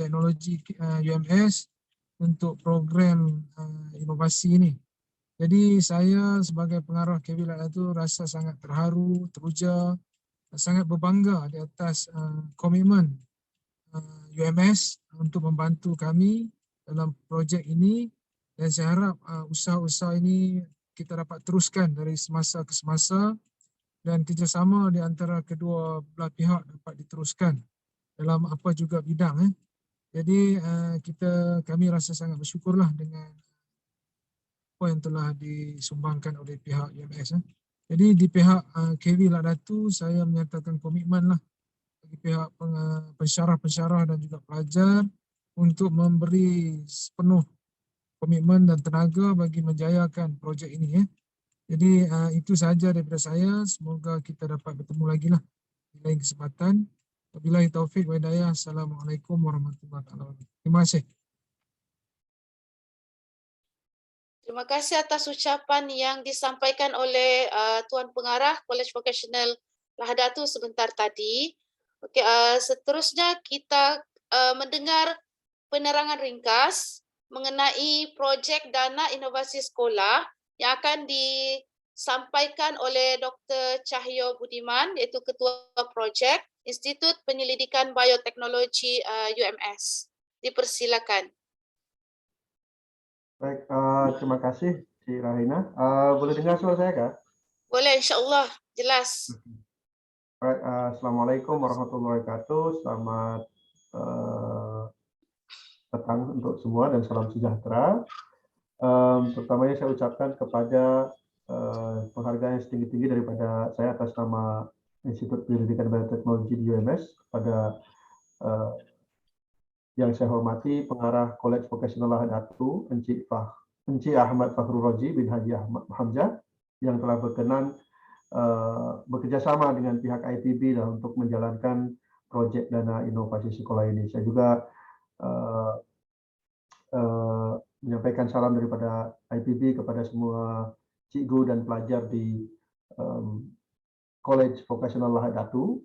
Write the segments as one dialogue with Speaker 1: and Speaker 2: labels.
Speaker 1: teknologi UMS untuk program inovasi ini. Jadi saya sebagai pengarah KV itu rasa sangat terharu, teruja, sangat berbangga di atas komitmen UMS untuk membantu kami dalam projek ini, dan saya harap usaha-usaha ini kita dapat teruskan dari semasa ke semasa dan kerjasama di antara kedua belah pihak dapat diteruskan dalam apa juga bidang. Jadi kami rasa sangat bersyukurlah dengan apa yang telah disumbangkan oleh pihak UMS. Jadi di pihak KV Ladatu saya menyatakan komitmen lah bagi pihak pensyarah-pensyarah dan juga pelajar untuk memberi sepenuh komitmen dan tenaga bagi menjayakan projek ini. Jadi itu sahaja daripada saya. Semoga kita dapat bertemu lagi lah di lain kesempatan. Wabillahi taufik wa hidayah. Assalamualaikum warahmatullahi wabarakatuh. Terima kasih.
Speaker 2: Terima kasih atas ucapan yang disampaikan oleh Tuan Pengarah Kolej Vocational Lahadatu sebentar tadi. Okey, seterusnya kita mendengar penerangan ringkas mengenai projek dana inovasi sekolah yang akan disampaikan oleh Dr. Cahyo Budiman, iaitu Ketua Projek Institut Penyelidikan Bioteknologi UMS. Dipersilakan.
Speaker 3: Baik, terima kasih Cik Rahina. Boleh dengar suara saya kah?
Speaker 2: Boleh, insyaAllah. Jelas.
Speaker 3: Baik, Assalamualaikum warahmatullahi wabarakatuh. Selamat petang untuk semua dan salam sejahtera. Pertamanya saya ucapkan kepada penghargaan yang setinggi-tinggi daripada saya atas nama Institut Penyelidikan Bioteknologi di UMS kepada yang saya hormati Pengarah Kolej Vocational Lahadatu, Encik Ahmad Fakhrul Raji bin Haji Ahmad Hamzah, yang telah berkenan bekerjasama dengan pihak IPB untuk menjalankan proyek dana inovasi sekolah ini. Saya juga menyampaikan salam daripada IPB kepada semua cikgu dan pelajar di Kolej Vocational Lahadatu.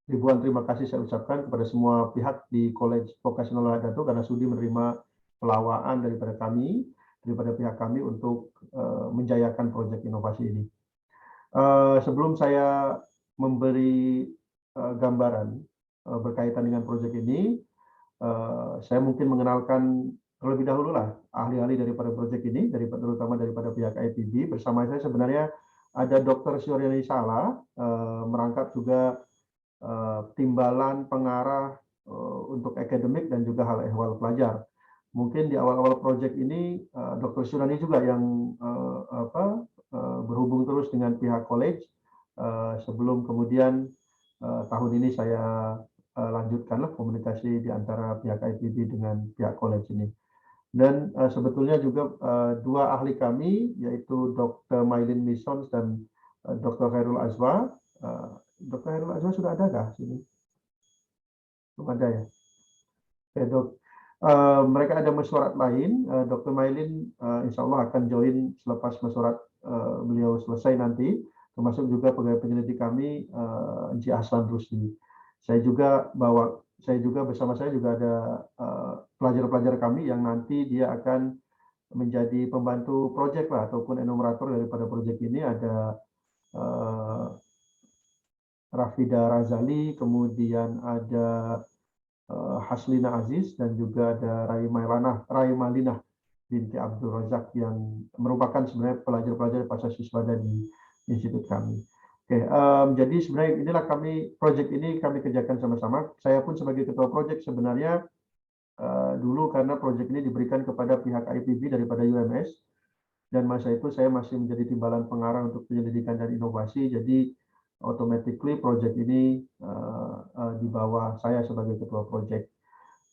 Speaker 3: Ribuan terima kasih saya ucapkan kepada semua pihak di Kolej Vocational Lahadatu karena sudi menerima pelawaan daripada kami, daripada pihak kami untuk menjayakan proyek inovasi ini. Sebelum saya memberi gambaran berkaitan dengan proyek ini, saya mungkin mengenalkan terlebih dahulu lah ahli-ahli daripada proyek ini, terutama daripada pihak IPB. Bersama saya sebenarnya ada Dr. Syuriani Sala, merangkap juga timbalan pengarah untuk akademik dan juga hal ehwal pelajar. Mungkin di awal-awal proyek ini Dr. Syuriani juga yang berhubung terus dengan pihak college sebelum kemudian tahun ini saya lanjutkanlah komunikasi di antara pihak IPB dengan pihak college ini. Dan sebetulnya juga dua ahli kami yaitu Dr. Mailin Misons dan Dr. Khairul Azwa. Dr. Khairul Azwa sudah adakah sini? Belum ada ya. Oke, Dok. Mereka ada mesyuarat lain. Dr. Mailin insya Allah akan join selepas mesyuarat beliau selesai nanti. Termasuk juga pegawai penyelidik kami, Encik Aslan Rusdi. Saya juga bersama saya juga ada pelajar-pelajar kami yang nanti dia akan menjadi pembantu proyek lah ataupun enumerator daripada proyek ini. Ada Rafida Razali, kemudian ada Haslina Aziz, dan juga ada Raimalinah binti Abdul Razak yang merupakan sebenarnya pelajar-pelajar pasca siswada di institut kami. Oke, jadi sebenarnya inilah proyek ini kami kerjakan sama-sama. Saya pun sebagai ketua proyek sebenarnya dulu karena proyek ini diberikan kepada pihak IPB daripada UMS, dan masa itu saya masih menjadi timbalan pengarah untuk penyelidikan dan inovasi. Jadi automatically proyek ini di bawah saya sebagai ketua proyek.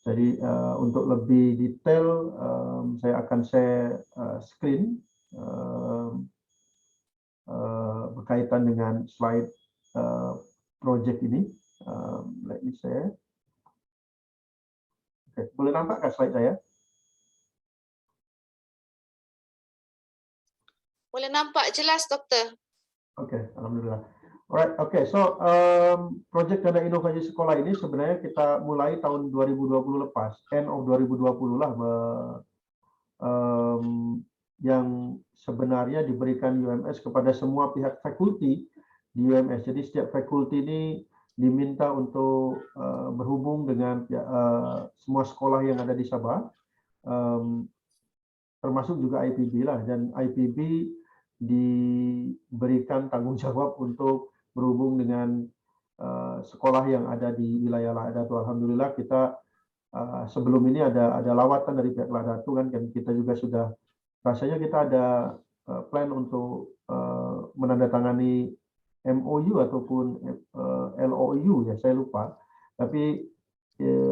Speaker 3: Jadi untuk lebih detail saya akan share screen berkaitan dengan slide proyek ini. Let me share. Oke, boleh nampakkah slide saya?
Speaker 2: Boleh nampak jelas, Doktor.
Speaker 3: Oke, alhamdulillah. Alright, oke. So, proyek dana inovasi sekolah ini sebenarnya kita mulai tahun 2020 lepas, end of 2020 lah, yang sebenarnya diberikan UMS kepada semua pihak fakulti di UMS. Jadi setiap fakulti ini diminta untuk berhubung dengan semua sekolah yang ada di Sabah, termasuk juga IPB lah, dan IPB diberikan tanggung jawab untuk berhubung dengan sekolah yang ada di wilayah Lahadatul. Alhamdulillah kita sebelum ini ada lawatan dari pihak Lahadatul kan, kita juga sudah rasanya kita ada plan untuk menandatangani MOU ataupun LOU ya, saya lupa, tapi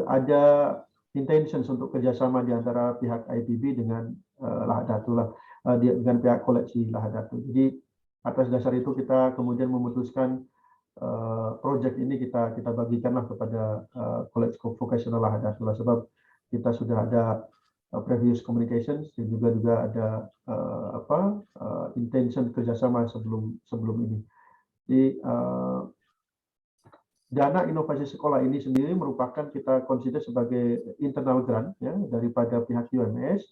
Speaker 3: ada intentions untuk kerjasama di antara pihak IPB dengan Lahadatul lah, dengan pihak koleksi Lahadatul. Jadi atas dasar itu kita kemudian memutuskan project ini kita bagikanlah kepada College Vocational Lahadatul, sebab kita sudah ada previous communications dan juga ada intention kerjasama sebelum ini. Jadi dana inovasi sekolah ini sendiri merupakan kita consider sebagai internal grant ya daripada pihak UMS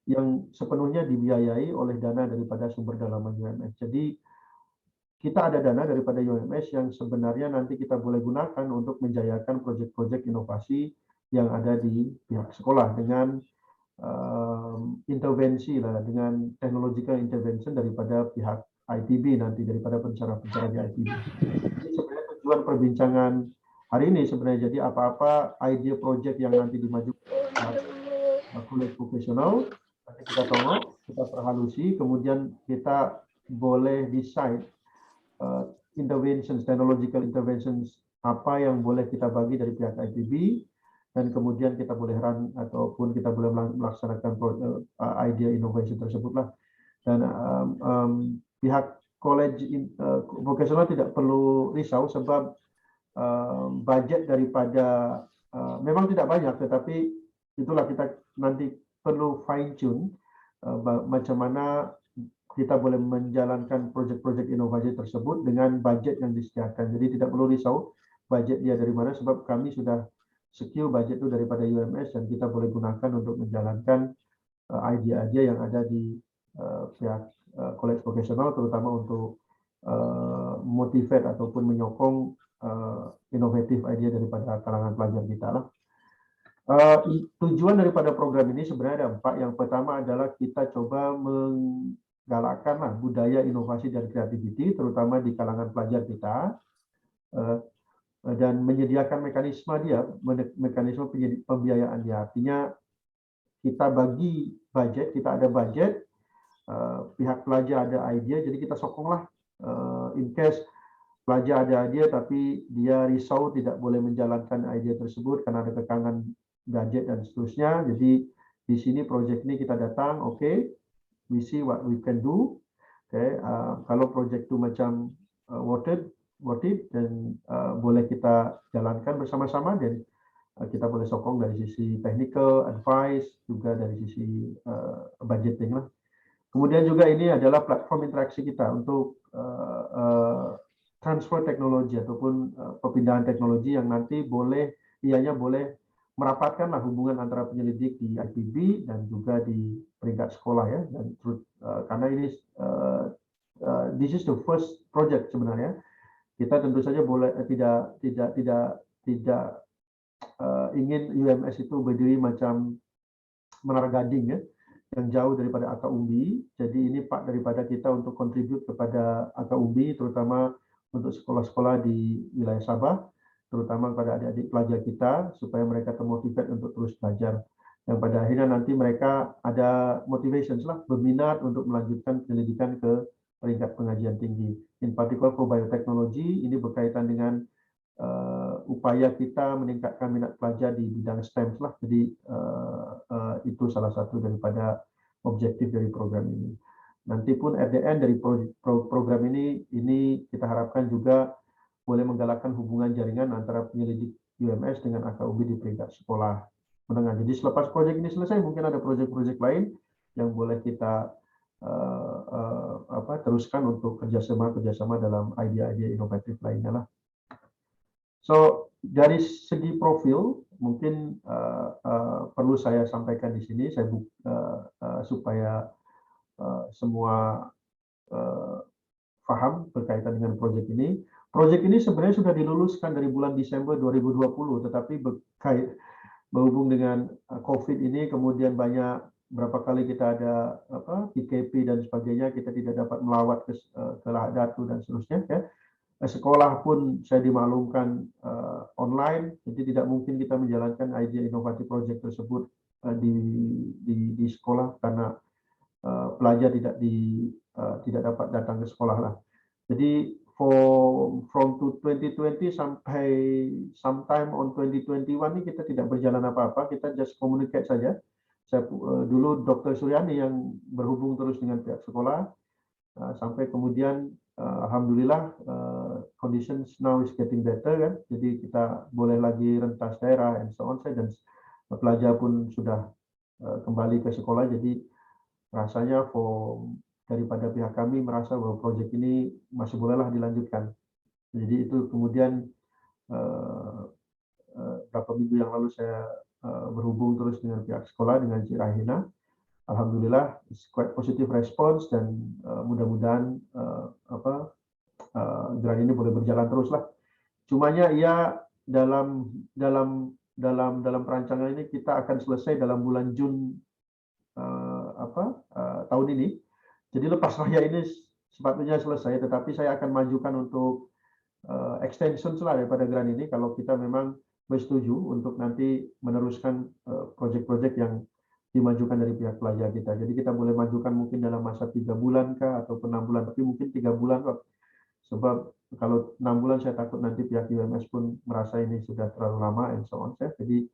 Speaker 3: yang sepenuhnya dibiayai oleh dana daripada sumber dalaman UMS. Jadi kita ada dana daripada UMS yang sebenarnya nanti kita boleh gunakan untuk menjayakan proyek-proyek inovasi yang ada di pihak sekolah dengan intervensi lah, dengan technological intervention daripada pihak IPB nanti, daripada pencara-pencara di IPB. Jadi sebenarnya tujuan perbincangan hari ini sebenarnya jadi apa-apa ide proyek yang nanti dimajukan College Vocational, nanti kita tolong, kita perhalusi, kemudian kita boleh decide interventions, technological interventions apa yang boleh kita bagi dari pihak IPB, dan kemudian kita boleh run ataupun kita boleh melaksanakan idea innovation tersebutlah. Dan pihak college vocational tidak perlu risau sebab budget daripada memang tidak banyak, tetapi itulah kita nanti perlu fine tune macam mana kita boleh menjalankan proyek-proyek inovasi tersebut dengan budget yang disediakan. Jadi tidak perlu risau budget dia dari mana, sebab kami sudah secure budget itu daripada UMS dan kita boleh gunakan untuk menjalankan idea-idea yang ada di pihak College Vocational, terutama untuk motivate ataupun menyokong inovatif idea daripada kalangan pelajar kita lah. Tujuan daripada program ini sebenarnya ada 4. Yang pertama adalah kita coba menggalakkan budaya inovasi dan kreativiti, terutama di kalangan pelajar kita, dan menyediakan mekanisme pembiayaan dia. Artinya kita bagi budget, kita ada budget, pihak pelajar ada idea, jadi kita sokonglah in case pelajar ada idea tapi dia risau tidak boleh menjalankan idea tersebut karena ada kekangan budget dan seterusnya. Jadi di sini project ini kita datang, okay, we see what we can do. Okay, kalau project itu macam worth it dan boleh kita jalankan bersama-sama, dan kita boleh sokong dari sisi technical advice juga dari sisi budgeting lah. Kemudian juga ini adalah platform interaksi kita untuk transfer teknologi ataupun perpindahan teknologi yang nanti boleh merapatkanlah hubungan antara penyelidik di IPB dan juga di peringkat sekolah ya. Dan karena ini this is the first project sebenarnya, kita tentu saja tidak ingin UMS itu berdiri macam Menara Gading ya, yang jauh daripada Aka Umbi. Jadi ini part daripada kita untuk contribute kepada Aka Umbi, terutama untuk sekolah-sekolah di wilayah Sabah, terutama kepada adik-adik pelajar kita, supaya mereka termotivate untuk terus belajar. Yang pada akhirnya nanti mereka ada motivation lah, berminat untuk melanjutkan pendidikan ke peringkat pengajian tinggi. In particular for biotechnology, ini berkaitan dengan upaya kita meningkatkan minat pelajar di bidang STEM lah. Jadi itu salah satu daripada objektif dari program ini. Nanti pun at the end dari program ini kita harapkan juga boleh menggalakkan hubungan jaringan antara penyelidik UMS dengan AKUB di peringkat sekolah menengah. Jadi selepas proyek ini selesai, mungkin ada proyek-proyek lain yang boleh kita teruskan untuk kerjasama dalam ide-ide inovatif lainnya lah. So dari segi profil mungkin perlu saya sampaikan di sini supaya semua paham berkaitan dengan proyek ini. Proyek ini sebenarnya sudah diluluskan dari bulan Desember 2020, tetapi berhubung dengan COVID ini, kemudian berapa kali kita ada PKP dan sebagainya, kita tidak dapat melawat ke Lahadatu dan seterusnya. Ya. Sekolah pun saya dimaklumkan online, jadi tidak mungkin kita menjalankan ide inovatif project tersebut di sekolah karena pelajar tidak dapat datang ke sekolah lah. Jadi from 2020 sampai sometime on 2021 ini kita tidak berjalan apa-apa, kita just communicate saja. Saya dulu Dr. Suryani yang berhubung terus dengan pihak sekolah sampai kemudian alhamdulillah conditions now is getting better kan. Jadi kita boleh lagi rentas daerah and so on, dan pelajar pun sudah kembali ke sekolah. Jadi rasanya daripada pihak kami merasa bahwa proyek ini masih bolehlah dilanjutkan. Jadi itu kemudian beberapa minggu yang lalu saya berhubung terus dengan pihak sekolah, dengan Cik Rahina. Alhamdulillah, it's quite positive response, dan mudah-mudahan gerakan ini boleh berjalan terus lah. Cumanya dalam perancangan ini kita akan selesai dalam bulan Jun tahun ini. Jadi lepas raya ini sepatutnya selesai, tetapi saya akan majukan untuk extension daripada grant ini kalau kita memang bersetuju untuk nanti meneruskan proyek-proyek yang dimajukan dari pihak pelajar kita. Jadi kita boleh majukan mungkin dalam masa 3 bulan kah ataupun 6 bulan, tapi mungkin 3 bulan kok. Sebab kalau 6 bulan saya takut nanti pihak UMS pun merasa ini sudah terlalu lama and so on. Jadi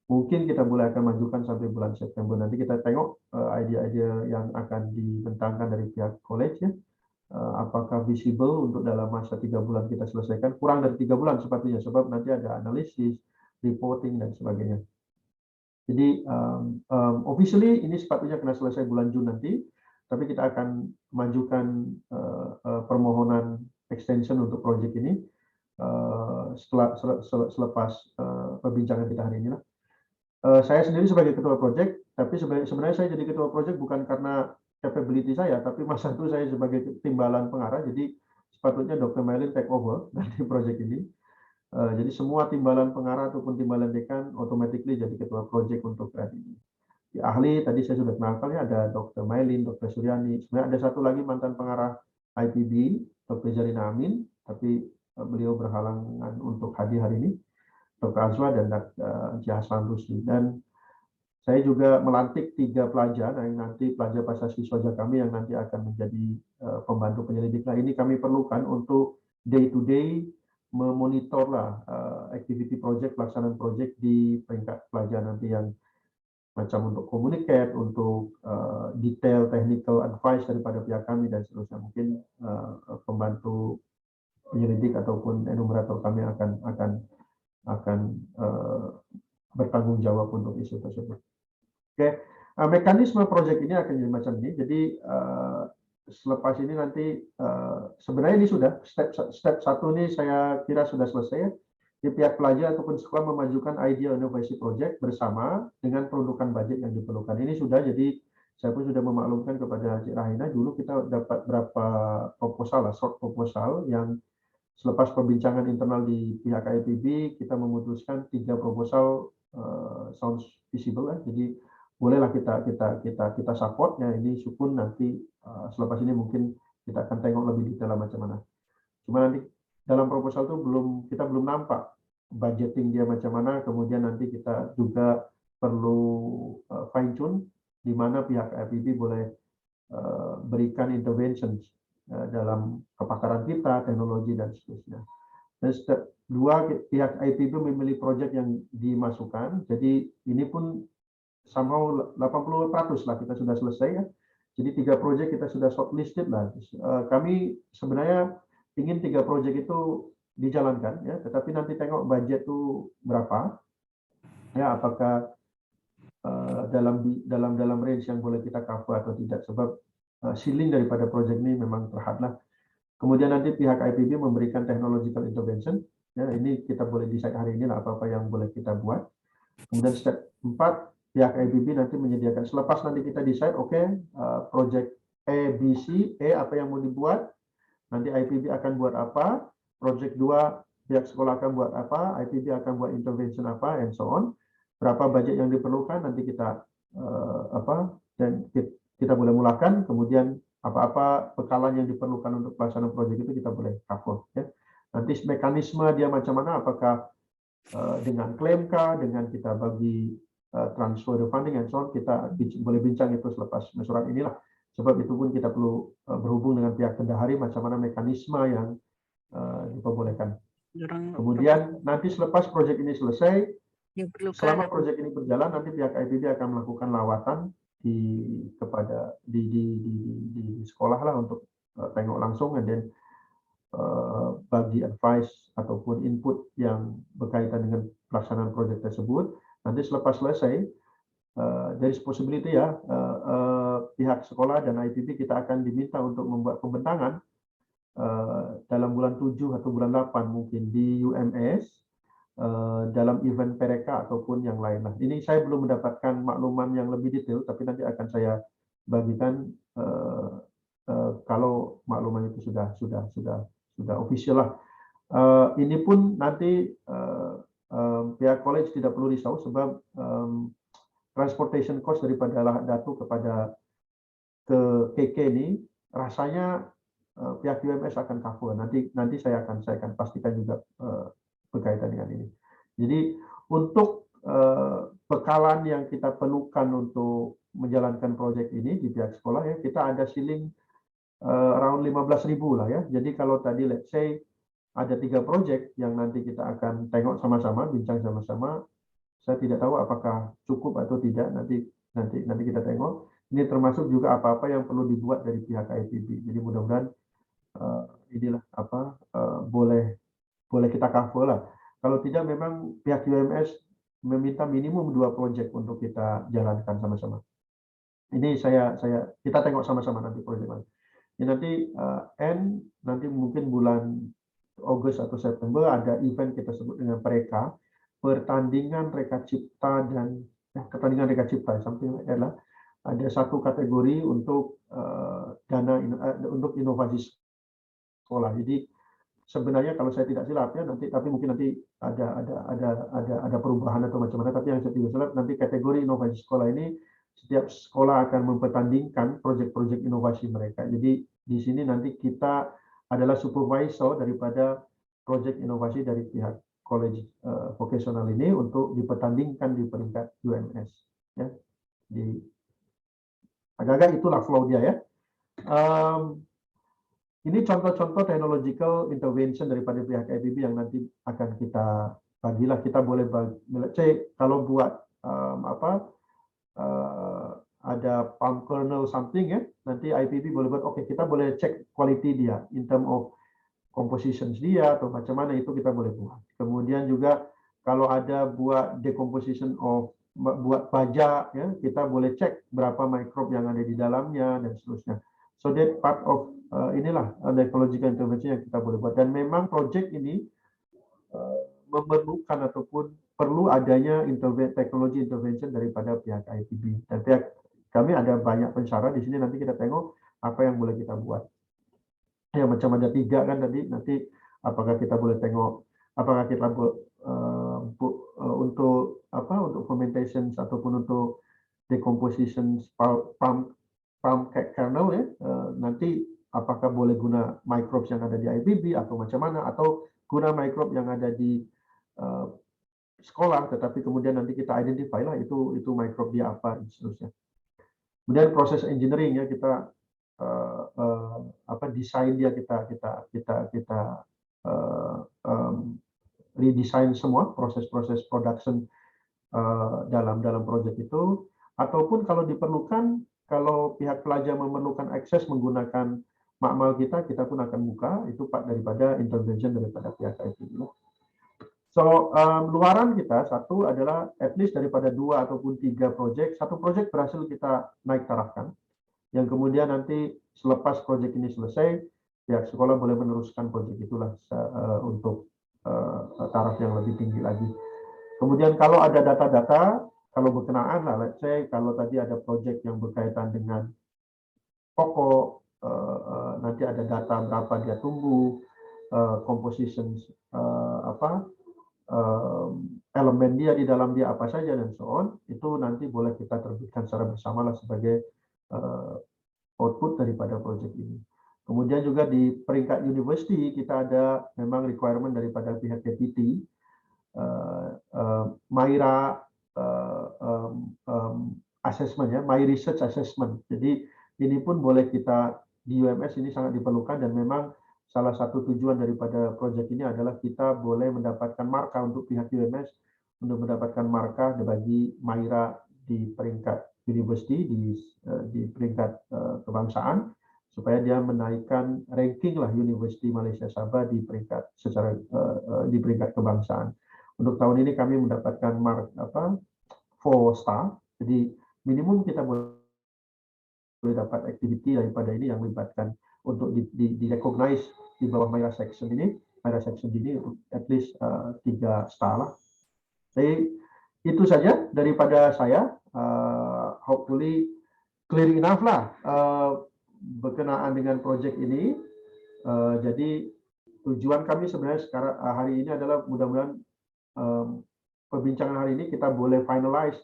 Speaker 3: mungkin kita boleh akan majukan sampai bulan September. Nanti kita tengok ide-ide yang akan dibentangkan dari pihak college ya. Apakah visible untuk dalam masa 3 bulan kita selesaikan. Kurang dari 3 bulan sepatutnya, sebab nanti ada analisis, reporting, dan sebagainya. Jadi officially ini sepatutnya kena selesai bulan Jun nanti, tapi kita akan majukan permohonan extension untuk proyek ini selepas perbincangan kita hari ini lah. Saya sendiri sebagai ketua proyek, tapi sebenarnya saya jadi ketua proyek bukan karena capability saya, tapi masa itu saya sebagai timbalan pengarah, jadi sepatutnya Dr. Maylin take over dari proyek ini. Jadi semua timbalan pengarah ataupun timbalan dekan automatically jadi ketua proyek untuk grant ini. Di ahli tadi saya sudah kenalkan ya, ada Dr. Maylin, Dr. Suryani. Sebenarnya ada satu lagi mantan pengarah IPB, Dr. Zarina Amin, tapi beliau berhalangan untuk hadir hari ini. Dr. Azwa dan Encik Hassan Rusli. Dan saya juga melantik 3 pelajar, yang nanti pelajar pasca siswa kami yang nanti akan menjadi pembantu penyelidik. Nah, ini kami perlukan untuk day to day memonitor activity project, pelaksanaan project di peringkat pelajar nanti, yang macam untuk communicate, untuk detail technical advice daripada pihak kami dan seterusnya. Mungkin pembantu penyelidik ataupun enumerator kami akan bertanggung jawab untuk isu tersebut. Oke, mekanisme proyek ini akan jadi macam ini. Jadi selepas ini nanti sebenarnya ini sudah step 1 ini saya kira sudah selesai. Di pihak pelajar ataupun sekolah memajukan ide inovasi project bersama dengan peruntukan budget yang diperlukan. Ini sudah, jadi saya pun sudah memaklumkan kepada Cik Rahina, dulu kita dapat berapa proposal short proposal yang selepas perbincangan internal di pihak IPB, kita memutuskan 3 proposal sounds visible kan. Jadi bolehlah kita support ya, ini sukun nanti selepas ini mungkin kita akan tengok lebih detail macam mana. Cuma nanti dalam proposal itu kita belum nampak budgeting dia macam mana, kemudian nanti kita juga perlu fine tune di mana pihak IPB boleh berikan intervention dalam kepakaran kita, teknologi dan seterusnya. Dan step 2, pihak IPB memilih proyek yang dimasukkan. Jadi ini pun somehow 80% lah kita sudah selesai ya. Jadi 3 proyek kita sudah shortlisted lah. Kami sebenarnya ingin 3 proyek itu dijalankan ya, tetapi nanti tengok budget itu berapa ya, apakah dalam range yang boleh kita cover atau tidak. Sebab ceiling daripada proyek ini memang terhadap. Kemudian nanti pihak IPB memberikan technological intervention. Ya, ini kita boleh decide hari ini lah apa-apa yang boleh kita buat. Kemudian step 4, pihak IPB nanti menyediakan, selepas nanti kita decide, project A, B, C, apa yang mau dibuat, nanti IPB akan buat apa, project 2, pihak sekolah akan buat apa, IPB akan buat intervention apa, and so on. Berapa budget yang diperlukan, nanti kita dan kita boleh mulakan, kemudian apa-apa bekalan yang diperlukan untuk pelaksanaan proyek itu kita boleh cover. Ya. Nanti mekanisme dia macam mana, apakah dengan klaim kah, dengan kita bagi transfer the funding and so on, kita boleh bincang itu selepas mesyuarat inilah. Sebab itu pun kita perlu berhubung dengan pihak bendahari macam mana mekanisme yang diperbolehkan. Kemudian nanti selepas proyek ini selesai, selama proyek ini berjalan, nanti pihak IPB akan melakukan lawatan di sekolah lah untuk tengok langsung, dan bagi advice ataupun input yang berkaitan dengan pelaksanaan proyek tersebut. Nanti selepas selesai, dari possibility ya, pihak sekolah dan IPB kita akan diminta untuk membuat pembentangan dalam bulan 7 atau bulan 8 mungkin di UMS, dalam event PRK ataupun yang lain. Nah, ini saya belum mendapatkan makluman yang lebih detail, tapi nanti akan saya bagikan kalau makluman itu sudah official lah. Ini pun nanti pihak college tidak perlu risau, sebab transportation cost daripada Lahadatul kepada ke KK ini rasanya pihak UMS akan cover. Nanti saya akan pastikan juga berkaitan dengan ini. Jadi untuk bekalan yang kita perlukan untuk menjalankan proyek ini di pihak sekolah, ya, kita ada ceiling around 15.000 lah ya. Jadi kalau tadi let's say ada 3 proyek yang nanti kita akan tengok sama-sama, bincang sama-sama, saya tidak tahu apakah cukup atau tidak, nanti kita tengok. Ini termasuk juga apa-apa yang perlu dibuat dari pihak IPB. Jadi mudah-mudahan inilah boleh kita cover lah. Kalau tidak, memang pihak UMS meminta minimum 2 proyek untuk kita jalankan sama-sama. Ini kita tengok sama-sama nanti proyek mana. Ini nanti mungkin bulan Agustus atau September ada event kita sebut dengan pertandingan reka cipta dan pertandingan reka cipta, something like that lah. Ada satu kategori untuk dana untuk inovasi sekolah. Jadi sebenarnya kalau saya tidak silap ya, tapi mungkin nanti ada perubahan atau macam mana, tapi yang saya tidak silap nanti kategori inovasi sekolah ini setiap sekolah akan mempertandingkan proyek-proyek inovasi mereka. Jadi di sini nanti kita adalah supervisor daripada proyek inovasi dari pihak college vocational ini untuk dipertandingkan di peringkat UMS. Ya. Agak-agak itulah flow dia ya. Ini contoh-contoh technological intervention daripada pihak IPB yang nanti akan kita bagilah. Kita boleh bagi, kalau buat ada palm kernel something ya, nanti IPB boleh buat, kita boleh cek quality dia in term of compositions dia atau macam mana, itu kita boleh buat. Kemudian juga kalau ada buat decomposition of buat baja ya, kita boleh cek berapa mikrob yang ada di dalamnya dan seterusnya. So that part of inilah technological intervention yang kita boleh buat. Dan memang project ini memerlukan ataupun perlu adanya teknologi intervention daripada pihak IPB. Dan pihak kami ada banyak pensyarah di sini, nanti kita tengok apa yang boleh kita buat. Ya, macam ada 3 kan tadi, nanti apakah kita boleh tengok, apakah kita untuk fermentation ataupun untuk decomposition palm kernel ya, nanti apakah boleh guna microbes yang ada di IPB atau macam mana, atau guna microbe yang ada di sekolah, tetapi kemudian nanti kita identify lah itu microbe dia apa dan seterusnya. Kemudian proses engineering ya, kita desain dia, kita redesign semua proses-proses production dalam proyek itu, ataupun kalau diperlukan, kalau pihak pelajar memerlukan akses menggunakan makmal kita pun akan buka, itu part daripada intervention daripada pihak IPB. So, luaran kita satu adalah at least daripada 2 ataupun 3 proyek, 1 proyek berhasil kita naik tarafkan. yang kemudian nanti selepas proyek ini selesai, pihak sekolah boleh meneruskan proyek itulah untuk taraf yang lebih tinggi lagi. Kemudian kalau ada data-data, kalau berkenaan lah, let's say kalau tadi ada proyek yang berkaitan dengan pokok, nanti ada data berapa dia tumbuh, composition elemen dia di dalam dia apa saja dan so on, itu nanti boleh kita terbitkan secara bersama lah sebagai output daripada proyek ini. Kemudian juga di peringkat university kita ada memang requirement daripada pihak DPT, MyRA assessment ya, My Research Assessment. Jadi ini pun boleh kita di UMS ini sangat diperlukan, dan memang salah satu tujuan daripada proyek ini adalah kita boleh mendapatkan markah untuk pihak UMS untuk mendapatkan markah bagi MyRA di peringkat university, di peringkat kebangsaan, supaya dia menaikkan ranking lah University Malaysia Sabah di peringkat secara di peringkat kebangsaan. Untuk tahun ini kami mendapatkan mark 4 star, jadi minimum kita boleh dapat activity daripada ini yang melibatkan untuk di recognize di bawah MyRA section ini at least 3 star lah. Jadi itu saja daripada saya, hopefully clear enough lah berkenaan dengan proyek ini. Jadi tujuan kami sebenarnya sekarang hari ini adalah mudah-mudahan perbincangan hari ini kita boleh finalize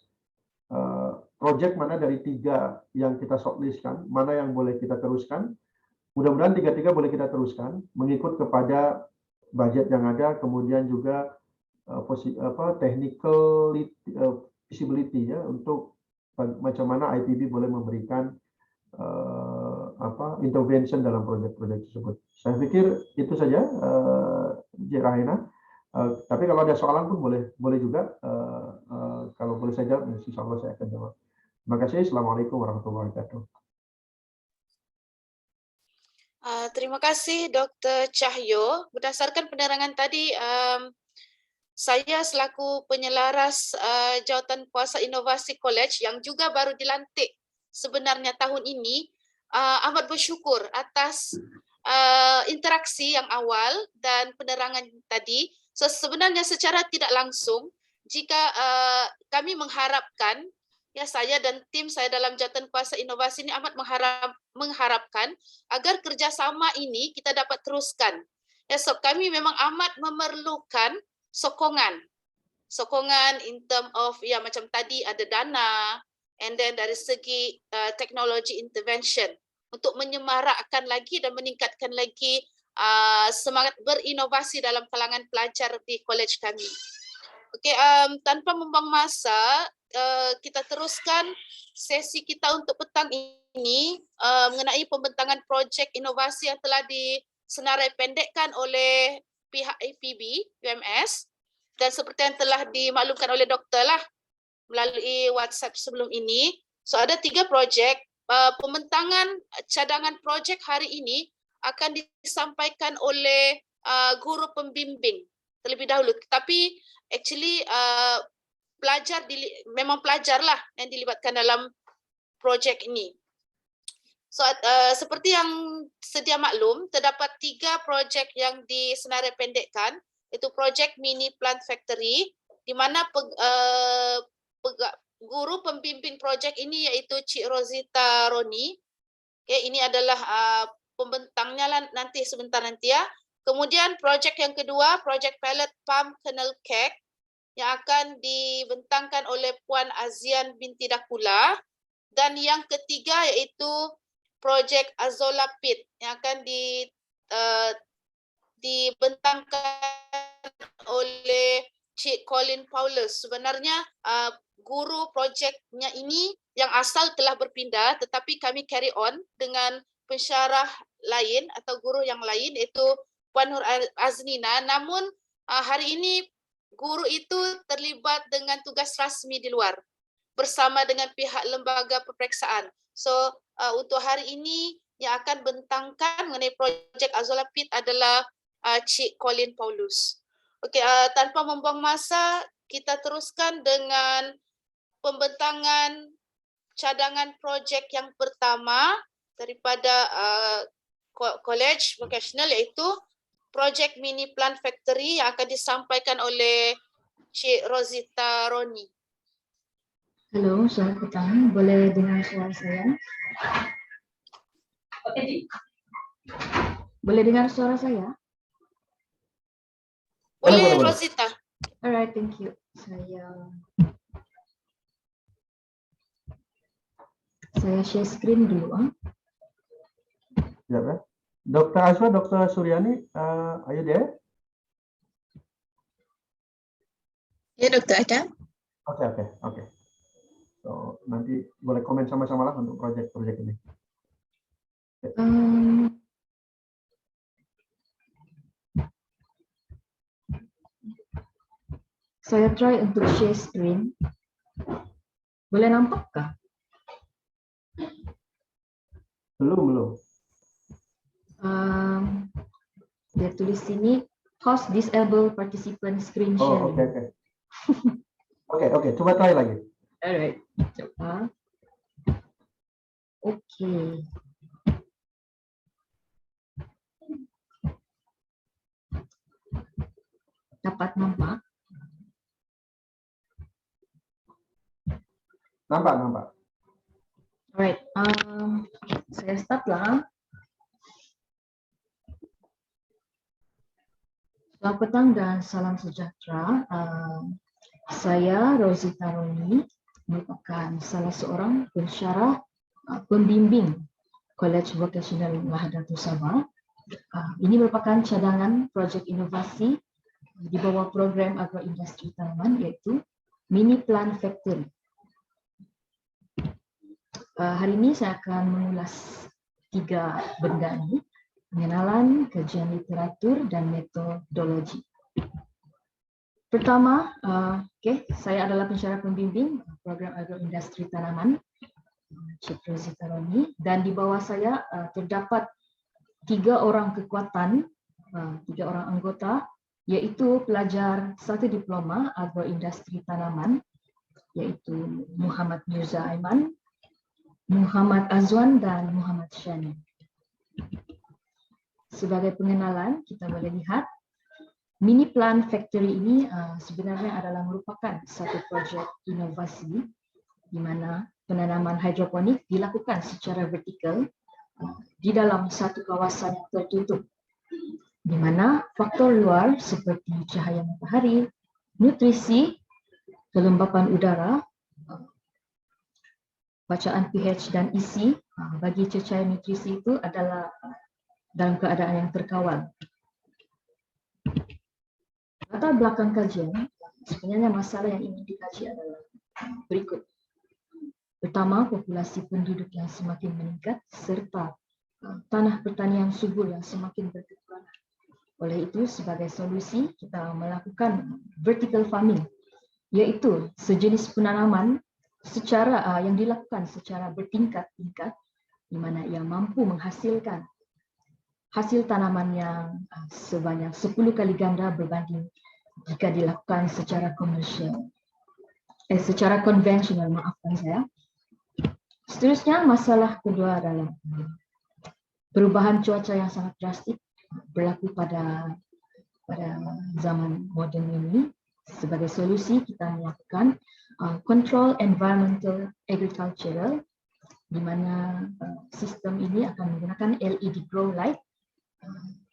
Speaker 3: proyek mana dari 3 yang kita shortlistkan, mana yang boleh kita teruskan. Mudah-mudahan 3 boleh kita teruskan mengikut kepada budget yang ada, kemudian juga technical feasibility ya, untuk macam mana IPB boleh memberikan intervention dalam proyek-proyek tersebut. Saya pikir itu saja, Rahina. Tapi kalau ada soalan pun boleh juga. Kalau boleh saya jawab, insya Allah saya akan jawab. Terima kasih. Assalamualaikum warahmatullahi wabarakatuh.
Speaker 2: Terima kasih Dr. Cahyo. Berdasarkan penerangan tadi, saya selaku penyelaras Jawatan Kuasa Inovasi College yang juga baru dilantik sebenarnya tahun ini, amat bersyukur atas interaksi yang awal dan penerangan tadi. So, sebenarnya secara tidak langsung, jika kami mengharapkan, ya saya dan tim saya dalam Jawatan Kuasa Inovasi ini amat mengharapkan agar kerjasama ini kita dapat teruskan. Ya, so kami memang amat memerlukan sokongan in term of ya macam tadi ada dana, and then dari segi technology intervention untuk menyemarakkan lagi dan meningkatkan lagi semangat berinovasi dalam kalangan pelajar di college kami. Okey, tanpa membuang masa, kita teruskan sesi kita untuk petang ini mengenai pembentangan projek inovasi yang telah disenarai pendekkan oleh pihak IPB UMS, dan seperti yang telah dimaklumkan oleh doktor lah melalui WhatsApp sebelum ini. So ada 3 projek. Pembentangan cadangan projek hari ini akan disampaikan oleh guru pembimbing terlebih dahulu. Tapi actually pelajar memang pelajar lah yang dilibatkan dalam projek ini. So seperti yang sedia maklum, terdapat 3 projek yang disenarai pendekkan, itu projek mini plant factory, di mana guru pembimbing projek ini iaitu Cik Rosita Roni. Okay, ini adalah pembentangnya lah nanti sebentar nanti ya. Kemudian projek yang kedua, projek pellet pump kernel cake yang akan dibentangkan oleh Puan Azian binti Dakula. Dan yang ketiga iaitu projek Azola Pit yang akan dibentangkan oleh Cik Colin Paulus. Sebenarnya guru projeknya ini yang asal telah berpindah, tetapi kami carry on dengan pensyarah lain atau guru yang lain iaitu Puan Nur Aznina. Namun hari ini guru itu terlibat dengan tugas rasmi di luar bersama dengan pihak lembaga peperiksaan. So untuk hari ini yang akan bentangkan mengenai projek Azola Pit adalah Cik Colin Paulus. Okey, tanpa membuang masa, kita teruskan dengan pembentangan cadangan projek yang pertama daripada college vocational, iaitu projek mini plant factory yang akan disampaikan oleh Cik Rosita Roni.
Speaker 4: Halo, selamat petang. Boleh dengar suara saya? Boleh dengar suara saya?
Speaker 2: Boleh,
Speaker 3: boleh.
Speaker 2: Rosita.
Speaker 4: Alright, thank you. Saya share screen dulu.
Speaker 3: Ya, Dr. Aswa, Dr. Suryani, are you there?
Speaker 5: Ya, Dokter ada.
Speaker 3: Oke. So, nanti boleh komen sama-sama lah untuk proyek-proyek ini.
Speaker 4: Saya try untuk share screen. Boleh nampakkah?
Speaker 3: Belum.
Speaker 4: Dia tulis sini host disable participant screen
Speaker 3: Oh,
Speaker 4: sharing.
Speaker 3: oke. Coba try lagi.
Speaker 4: Alright, coba. Oke. Dapat nampak?
Speaker 3: Nampak.
Speaker 4: Alright, saya start lah. Selamat petang dan salam sejahtera. Saya Rosita Roni, merupakan salah seorang pensyarah pembimbing College Vocational Lahadatul Sabah. Ini merupakan cadangan projek inovasi di bawah program agroindustri tanaman, iaitu Mini Plant Factory. Hari ini saya akan mengulas 3 benda ini: pengenalan, kajian literatur, dan metodologi. Pertama, saya adalah pensyarah pembimbing program agroindustri tanaman, Cik Rosita Roni, dan di bawah saya terdapat 3 orang kekuatan, 3 orang anggota, iaitu pelajar 1 diploma agroindustri tanaman, iaitu Muhammad Mirza Aiman, Muhammad Azwan, dan Muhammad Shani. Sebagai pengenalan, kita boleh lihat Mini Plant Factory ini sebenarnya adalah merupakan satu projek inovasi di mana penanaman hidroponik dilakukan secara vertikal di dalam satu kawasan yang tertutup, di mana faktor luar seperti cahaya matahari, nutrisi, kelembapan udara, bacaan pH dan isi bagi cecair nutrisi itu adalah dalam keadaan yang terkawal. Latar belakang kajian, sebenarnya masalah yang ingin dikaji adalah berikut. Pertama, populasi penduduk yang semakin meningkat serta tanah pertanian subur yang semakin berkekurangan. Oleh itu, sebagai solusi, kita melakukan vertical farming, iaitu sejenis penanaman yang dilakukan secara bertingkat-tingkat, di mana ia mampu menghasilkan hasil tanaman yang sebanyak 10 kali ganda berbanding jika dilakukan secara komersial. Secara konvensional, maafkan saya. Seterusnya, masalah kedua adalah perubahan cuaca yang sangat drastik berlaku pada zaman moden ini. Sebagai solusi, kita melakukan control environmental agricultural, di mana sistem ini akan menggunakan LED grow light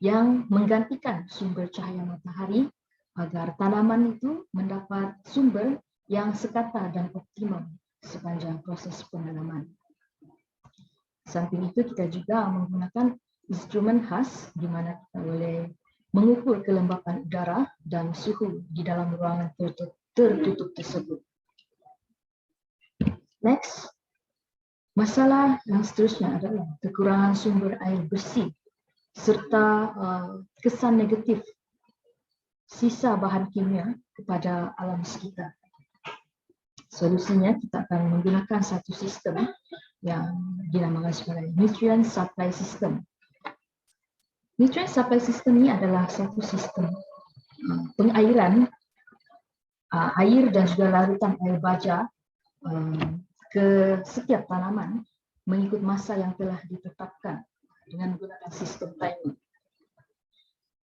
Speaker 4: yang menggantikan sumber cahaya matahari agar tanaman itu mendapat sumber yang sekata dan optimum sepanjang proses penanaman. Samping itu, kita juga menggunakan instrumen khas di mana kita boleh mengukur kelembapan udara dan suhu di dalam ruangan tertutup tersebut. Next, masalah yang seterusnya adalah kekurangan sumber air bersih serta kesan negatif sisa bahan kimia kepada alam sekitar. Solusinya, kita akan menggunakan satu sistem yang dinamakan sebagai nutrient supply system. Nutrient supply system ini adalah satu sistem pengairan air dan juga larutan air baja ke setiap tanaman mengikut masa yang telah ditetapkan dengan menggunakan sistem timer.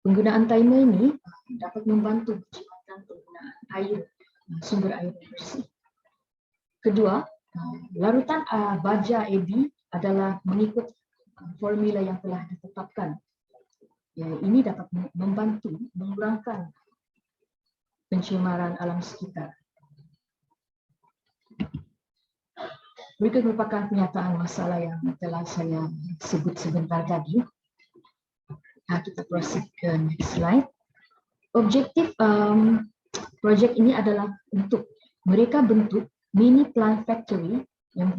Speaker 4: Penggunaan timer ini dapat membantu menjimatkan penggunaan air, sumber air yang bersih. Kedua, larutan baja AB adalah mengikut formula yang telah ditetapkan. Ya, ini dapat membantu mengurangkan pencemaran alam sekitar. Berikut merupakan penyataan masalah yang telah saya sebut sebentar tadi. Kita proceed ke next slide. Objektif projek ini adalah untuk mereka bentuk mini plant factory yang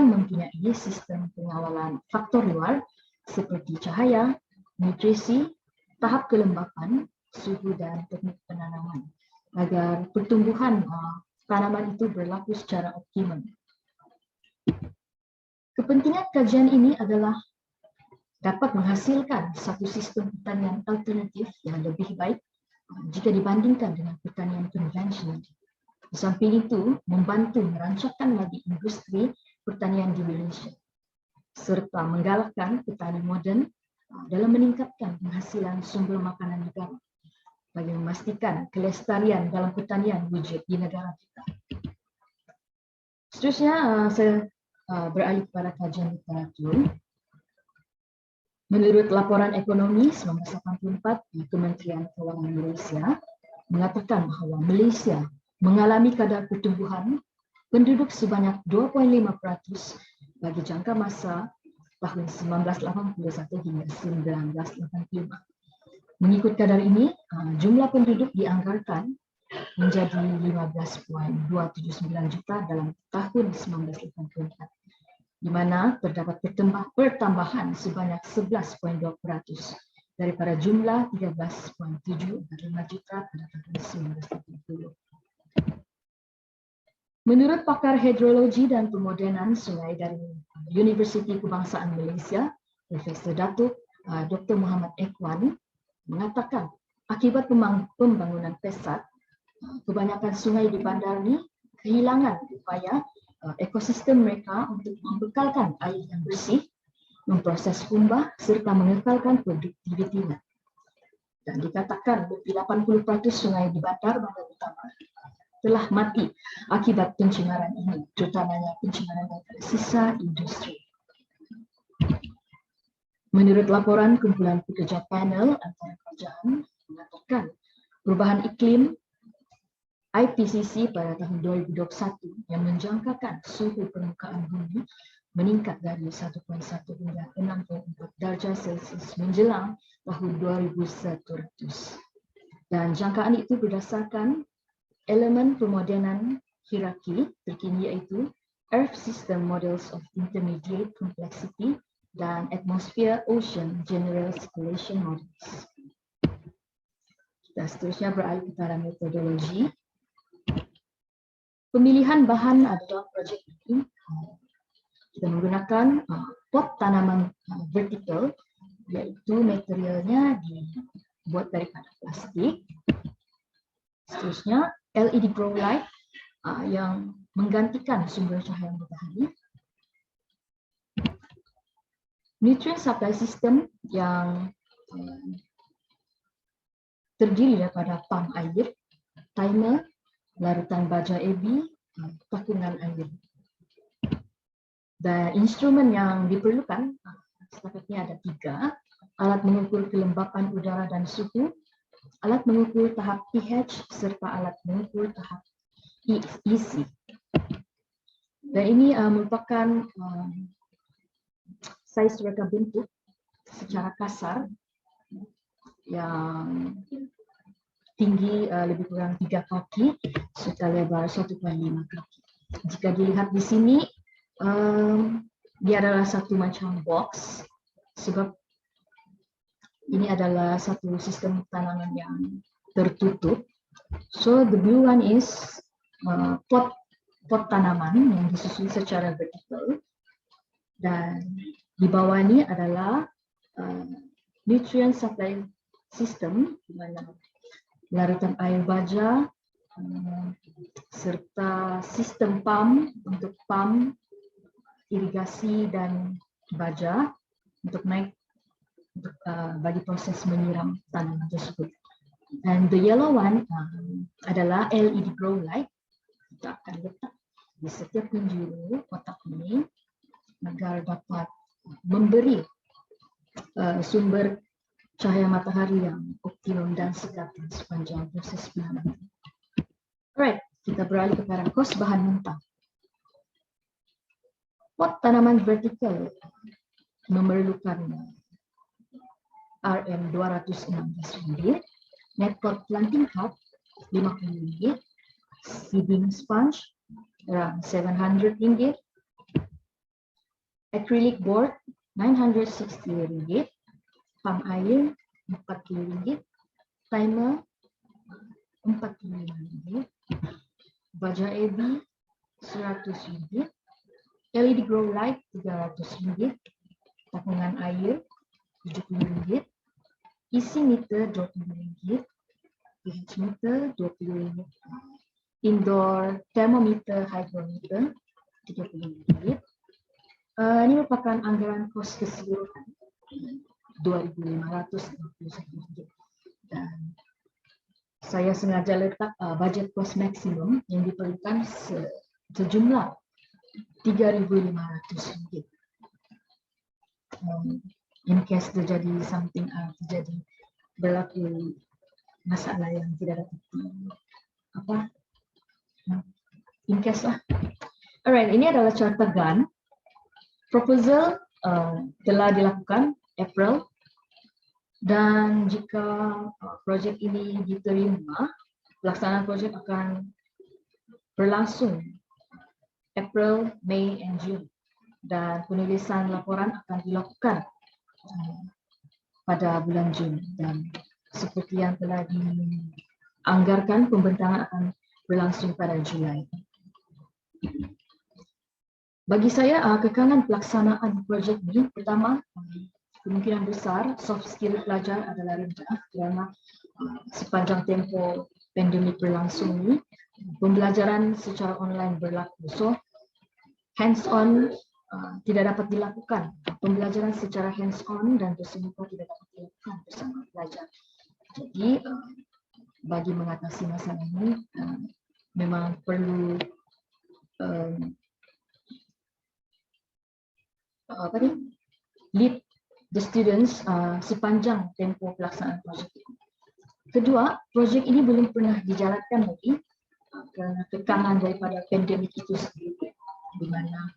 Speaker 4: mempunyai sistem pengawalan faktor luar seperti cahaya, nutrisi, tahap kelembapan, suhu dan teknik penanaman agar pertumbuhan tanaman itu berlaku secara optimum. Kepentingan kajian ini adalah dapat menghasilkan satu sistem pertanian alternatif yang lebih baik jika dibandingkan dengan pertanian konvensional. Di samping itu, membantu merancangkan lagi industri pertanian di Malaysia, serta menggalakkan petani moden dalam meningkatkan penghasilan sumber makanan negara bagi memastikan kelestarian dalam pertanian wujud di negara kita. Seterusnya, saya beralih kepada kajian literatur. Menurut laporan ekonomi 1984 di Kementerian Keuangan Malaysia, mengatakan bahawa Malaysia mengalami kadar pertumbuhan penduduk sebanyak 2.5% bagi jangka masa tahun 1981 hingga 1985. Mengikut kadar ini, jumlah penduduk dianggarkan menjadi 15.279 juta dalam tahun 1984, di mana terdapat pertambahan sebanyak 11.2% daripada jumlah 13.745 juta pada tahun 1980. Menurut pakar hidrologi dan pemodenan sungai dari Universiti Kebangsaan Malaysia, Profesor Datuk Dr. Muhammad Ekwan, mengatakan akibat pembangunan pesat, kebanyakan sungai di bandar ini kehilangan upaya ekosistem mereka untuk membekalkan air yang bersih, memproses kumbah serta mengekalkan produktivitinya. Dan dikatakan lebih 80% sungai di bandar utama telah mati akibat pencemaran ini, terutamanya pencemaran daripada sisa industri. Menurut laporan kumpulan pekerja panel antara kerajaan mengatakan perubahan iklim IPCC pada tahun 2021 yang menjangkakan suhu permukaan bumi meningkat dari 1.1 hingga 6.4 darjah Celsius menjelang tahun 2100. Dan jangkaan itu berdasarkan elemen pemodenan hierarki terkini iaitu Earth System Models of Intermediate Complexity dan Atmosphere Ocean General Circulation Models. Kita seterusnya beralih kepada metodologi. Pemilihan bahan dalam projek ini, kita menggunakan pot tanaman vertikal, iaitu materialnya dibuat daripada plastik. Seterusnya, LED grow light yang menggantikan sumber cahaya matahari. Nutrient supply system yang terdiri daripada pam air, timer, larutan baja AB, takungan air. Dan instrumen yang diperlukan selanjutnya ada 3, alat mengukur kelembapan udara dan suhu, alat mengukur tahap pH serta alat mengukur tahap EC. Dan ini merupakan saiz reka bentuk secara kasar yang tinggi lebih kurang 3 kaki serta lebar 1.5 kaki. Jika dilihat di sini, dia adalah satu macam box sebab ini adalah satu sistem tanaman yang tertutup. So the blue one is pot tanaman yang disusun secara vertikal, dan di bawah ini adalah nutrient supply system di mana larutan air baja, serta sistem pump untuk pump, irigasi dan baja untuk bagi proses menyiram tanaman tersebut. And the yellow one adalah LED grow light. Kita akan letak di setiap penjuru kotak ini agar dapat memberi sumber cahaya matahari yang optimum dan sekatan sepanjang proses penanaman. Alright, kita beralih kepada kos bahan mentah. Pot tanaman vertikal memerlukan RM216, net pot planting cup RM50, seeding sponge around RM700, acrylic board RM960, pump air RM40, timer RM45, baja AB RM100, LED grow light RM300, tapungan air RM70, isi meter RM20, pH meter RM20, indoor thermometer hygrometer RM30. Ini merupakan anggaran kos keseluruhan RM2.561. Dan saya sengaja letak budget kos maksimum yang diperlukan sejumlah RM3.500. In case terjadi berlaku masalah yang tidak dapat in case lah. Alright, ini adalah charter gun. Proposal telah dilakukan April, dan jika projek ini diterima, pelaksanaan projek akan berlangsung April, Mei, and June, dan penulisan laporan akan dilakukan pada bulan Jun, dan seperti yang telah dianggarkan, pembentangan akan berlangsung pada Julai. Bagi saya, kekangan pelaksanaan projek ini, pertama, kemungkinan besar soft skill pelajar adalah rendah kerana sepanjang tempoh pandemik berlangsung ini, pembelajaran secara online berlaku. So, hands-on tidak dapat dilakukan. Pembelajaran secara hands-on dan bersemuka tidak dapat dilakukan bersama pelajar. Jadi, bagi mengatasi masalah ini, memang perlu lead the students sepanjang tempoh pelaksanaan projek ini. Kedua, projek ini belum pernah dijalankan lagi kerana kekangan daripada pandemik itu sendiri, di mana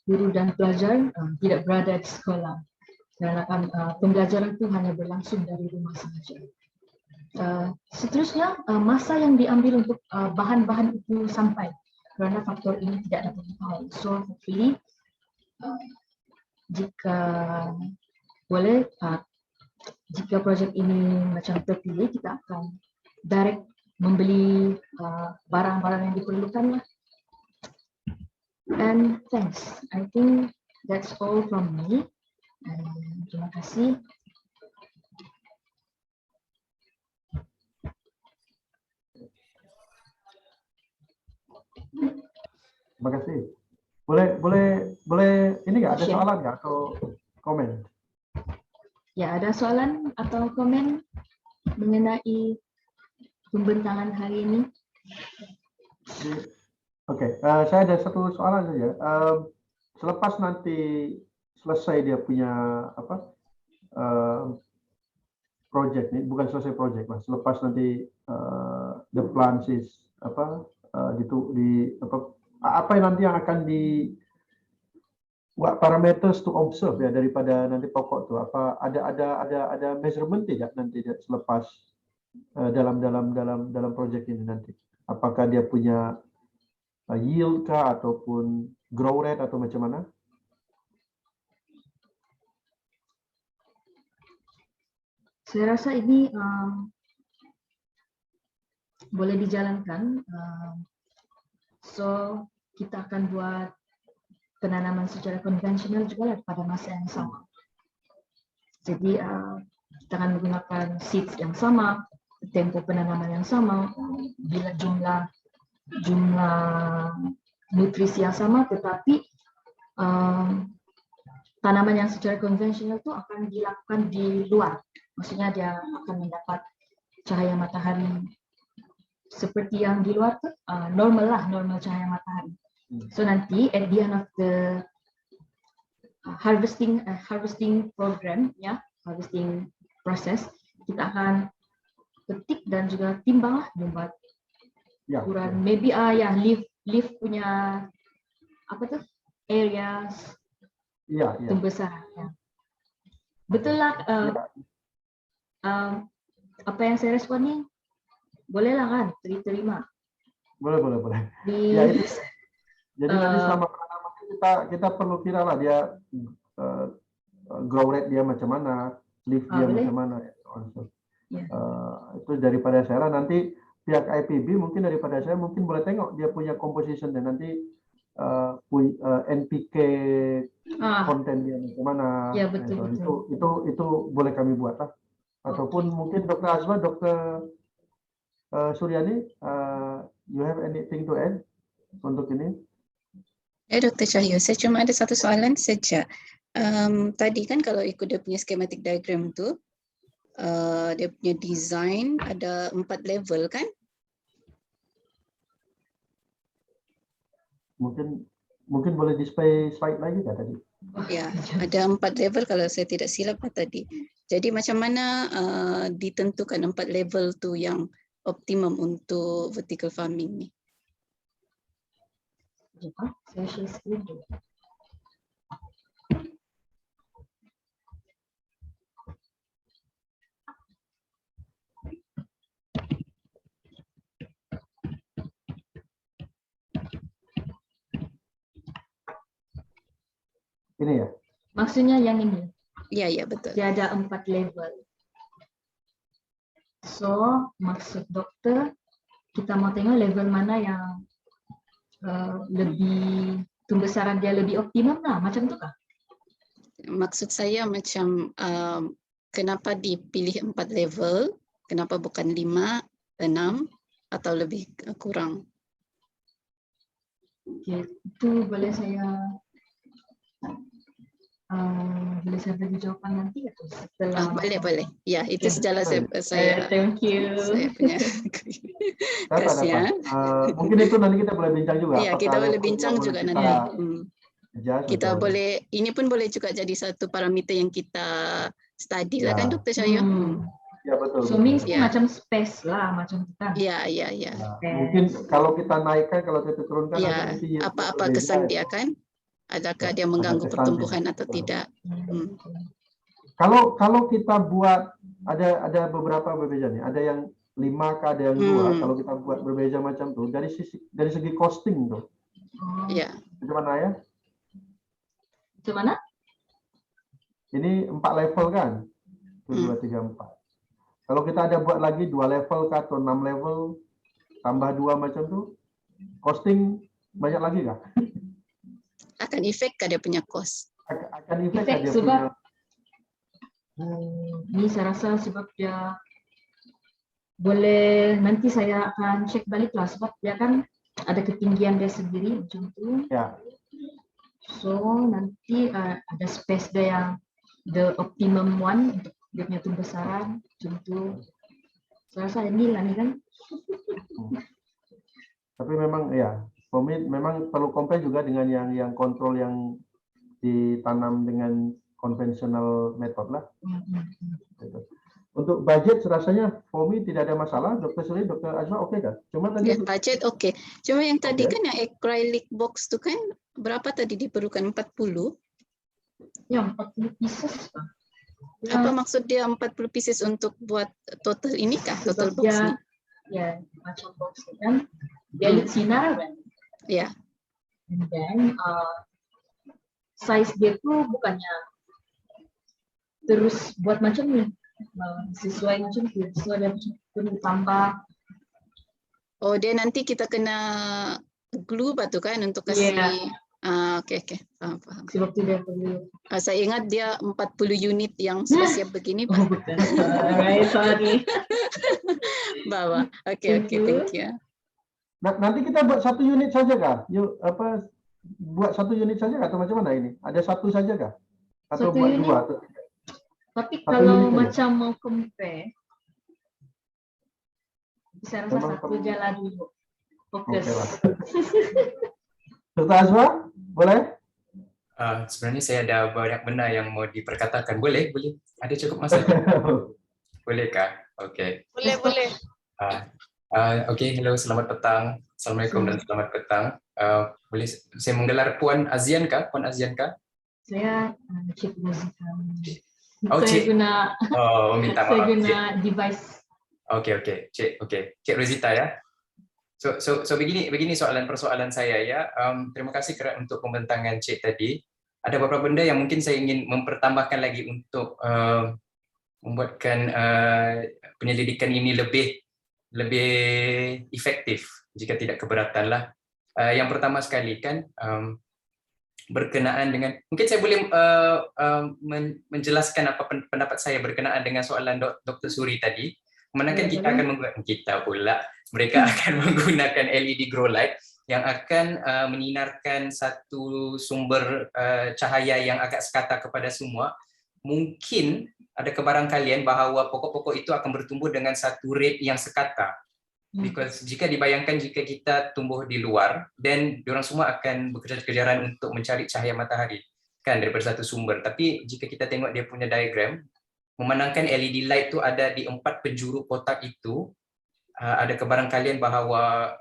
Speaker 4: guru dan pelajar tidak berada di sekolah kerana pembelajaran itu hanya berlangsung dari rumah sahaja. Seterusnya, masa yang diambil untuk bahan-bahan itu sampai kerana faktor ini tidak dapat dikawal. So, hopefully, jika boleh, jika projek ini macam terpilih, kita akan direct membeli barang-barang yang diperlukan. And thanks. I think that's all from me. Terima kasih.
Speaker 3: Terima kasih. Boleh ini nggak ada soalan nggak atau komen?
Speaker 4: Ya, ada soalan atau komen mengenai pembentangan hari ini?
Speaker 3: Oke, saya ada satu soalan saja. Selepas nanti selesai dia punya project ini, bukan selesai project lah. Selepas nanti the plan is apa yang nanti yang akan di what parameters to observe ya daripada nanti pokok tu, apa ada measurement tidak nanti selepas dalam project ini nanti, apakah dia punya yield kah ataupun grow rate atau macam mana?
Speaker 4: Saya rasa ini boleh dijalankan. So, kita akan buat penanaman secara konvensional juga pada masa yang sama. Jadi, kita akan menggunakan seeds yang sama, tempo penanaman yang sama, bila jumlah nutrisi yang sama, tetapi tanaman yang secara konvensional itu akan dilakukan di luar. Maksudnya dia akan mendapat cahaya matahari seperti yang di luar tuh, normal cahaya matahari. So nanti at the end of the harvesting program, ya, harvesting process, kita akan petik dan juga timbang lah, membuat
Speaker 3: Ya.
Speaker 4: ukuran maybe leaf punya apa tuh area
Speaker 3: Iya, iya.
Speaker 4: pembesaran. Ya. Betul lah. Apa yang saya respon nih, boleh lah kan, diterima.
Speaker 3: Boleh.
Speaker 4: Di,
Speaker 3: Ya, itu. Jadi nanti selama penanaman kita perlu kira lah dia grow rate dia macam mana, leaf dia
Speaker 4: boleh.
Speaker 3: macam mana.
Speaker 4: Ya.
Speaker 3: Itu daripada saya lah, nanti pihak IPB mungkin daripada saya mungkin boleh tengok dia punya composition dan nanti NPK konten dia macam mana.
Speaker 4: Ya, betul.
Speaker 3: Itu boleh kami buat lah. Ataupun mungkin Dr. Azma, Dr. Suryani, you have anything to add untuk ini?
Speaker 5: Dr. Cahyo, saya cuma ada satu soalan saja. Tadi kan kalau ikut dia punya schematic diagram tu, dia punya design ada 4 level kan?
Speaker 3: Mungkin boleh display slide lagi kan tadi?
Speaker 5: Ya, ada 4 level kalau saya tidak silap tadi. Jadi macam mana ditentukan 4 level tu yang optimum untuk vertical farming ni?
Speaker 4: Saya share screen dulu.
Speaker 3: Ini ya?
Speaker 4: Maksudnya yang ini.
Speaker 5: Ya, betul.
Speaker 4: Dia ada 4 level. So, maksud dokter, kita mau tengok level mana yang lebih pembesaran dia lebih optimum lah, macam tu kah?
Speaker 5: Maksud saya macam kenapa dipilih 4 level, kenapa bukan 5, 6 atau lebih kurang?
Speaker 4: Okay, itu boleh saya bagi jawapan nanti atau setelah?
Speaker 5: Boleh. Ya, itu sejalan saya.
Speaker 4: Thank you.
Speaker 5: Saya punya kasih.
Speaker 3: Mungkin itu nanti kita boleh bincang juga.
Speaker 5: Ya, kita boleh bincang juga nanti. Kita boleh, ini pun boleh juga jadi satu parameter yang kita study lah kan, Dr. Cahyo?
Speaker 3: Ya, betul.
Speaker 4: So means macam space lah, macam kita.
Speaker 5: Ya.
Speaker 3: Mungkin kalau kita naikkan, kalau kita turunkan,
Speaker 5: ya, apa kesan dia kan? Adakah dia mengganggu pertumbuhan atau tidak?
Speaker 3: Kalau kita buat, ada beberapa berbeza nih. Ada yang 5, ada yang 2. Kalau kita buat berbeza macam tuh, dari segi costing tuh.
Speaker 5: Ya.
Speaker 3: Bagaimana ya?
Speaker 4: Gimana?
Speaker 3: Ini 4 level kan? 1, 2, 3, 4. Kalau kita ada buat lagi 2 level kah atau 6 level, tambah 2 macam tuh, costing banyak lagi kah?
Speaker 5: Akan efek kah dia punya cost?
Speaker 3: Akan efek kah dia
Speaker 4: sebab,
Speaker 3: punya?
Speaker 4: Ini saya rasa sebab dia boleh, nanti saya akan cek balik lah, sebab dia kan ada ketinggian dia sendiri macam tu.
Speaker 3: Ya.
Speaker 4: So nanti ada space dia yang the optimum one untuk dia punya pembesaran macam tu. Saya rasa ini lah ni kan.
Speaker 3: Tapi memang ya, memang perlu compare juga dengan yang kontrol yang ditanam dengan konvensional method lah. Untuk budget rasanya for me tidak ada masalah. Dr. Suri, Dr. Azma oke kan? Cuma tadi
Speaker 5: budget oke. Cuma yang tadi kan yang acrylic box tu kan berapa tadi diperlukan 40?
Speaker 4: Ya, 40 pieces.
Speaker 5: Apa maksud dia 40 pieces untuk buat total ini kah? Total box ni?
Speaker 4: Ya, macam box kan. Dia lihat sinar kan.
Speaker 5: Ya.
Speaker 4: And then size dia tu bukannya terus buat macam ni. Sesuai macam tu. So dia perlu tambah.
Speaker 5: Oh, dia nanti kita kena glue batu kan untuk kasih. Okey. Faham.
Speaker 4: Sebab tu dia perlu.
Speaker 5: Saya ingat dia 40 unit yang sudah siap begini.
Speaker 4: Oh, bukan. Alright, sorry.
Speaker 5: Bawa. Okay, thank you.
Speaker 3: Nanti kita buat satu unit saja kah? Buat satu unit saja kah? Atau macam mana ini? Ada satu saja kah? Atau
Speaker 4: Satu
Speaker 3: buat
Speaker 4: unit?
Speaker 3: dua? Atau...
Speaker 4: Tapi
Speaker 3: Satu
Speaker 4: kalau
Speaker 3: unit saja?
Speaker 4: macam mau compare, saya rasa
Speaker 3: Memang
Speaker 4: satu jalan dulu. Fokus.
Speaker 3: Oke lah. Dr. Azwa, boleh?
Speaker 6: Sebenarnya saya ada banyak benda yang mau diperkatakan. Boleh? Ada cukup masa? Bolehkah? Okey.
Speaker 2: Boleh.
Speaker 6: Okey, hello, selamat petang. Assalamualaikum dan selamat petang. Boleh saya menggelar Puan Azian kah? Puan Azian kah?
Speaker 4: Saya Cik Rosita.
Speaker 6: Oh,
Speaker 4: Saya
Speaker 6: Cik.
Speaker 4: guna
Speaker 6: Minta
Speaker 4: saya
Speaker 6: maaf.
Speaker 4: guna device.
Speaker 6: Okey. Cik Rosita ya. So begini persoalan saya ya. Terima kasih kerana untuk pembentangan Cik tadi. Ada beberapa benda yang mungkin saya ingin mempertambahkan lagi untuk membuatkan penyelidikan ini lebih efektif jika tidak keberatan lah. Yang pertama sekali kan berkenaan dengan, mungkin saya boleh menjelaskan apa pendapat saya berkenaan dengan soalan Dr. Suri tadi. Manakala kita akan mereka akan menggunakan LED grow light yang akan menyinarkan satu sumber cahaya yang agak sekata kepada semua. Mungkin ada kebarangkalian bahawa pokok-pokok itu akan bertumbuh dengan satu rate yang sekata. Because jika dibayangkan jika kita tumbuh di luar, then diorang semua akan berkejar-kejaran untuk mencari cahaya matahari kan daripada satu sumber. Tapi jika kita tengok dia punya diagram, memandangkan LED light itu ada di 4 penjuru kotak itu, ada kebarangkalian bahawa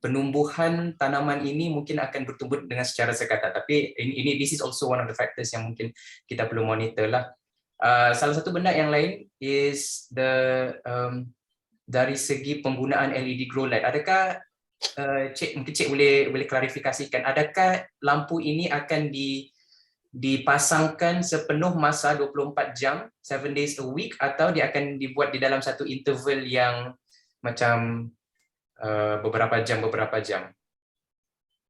Speaker 6: penumbuhan tanaman ini mungkin akan bertumbuh dengan secara sekata. Tapi this is also one of the factors yang mungkin kita perlu monitor lah. Salah satu benda yang lain is dari segi penggunaan LED grow light. Adakah mungkin Cik boleh klarifikasikan, adakah lampu ini akan dipasangkan sepenuh masa 24 jam, 7 days a week, atau dia akan dibuat di dalam satu interval yang macam beberapa jam,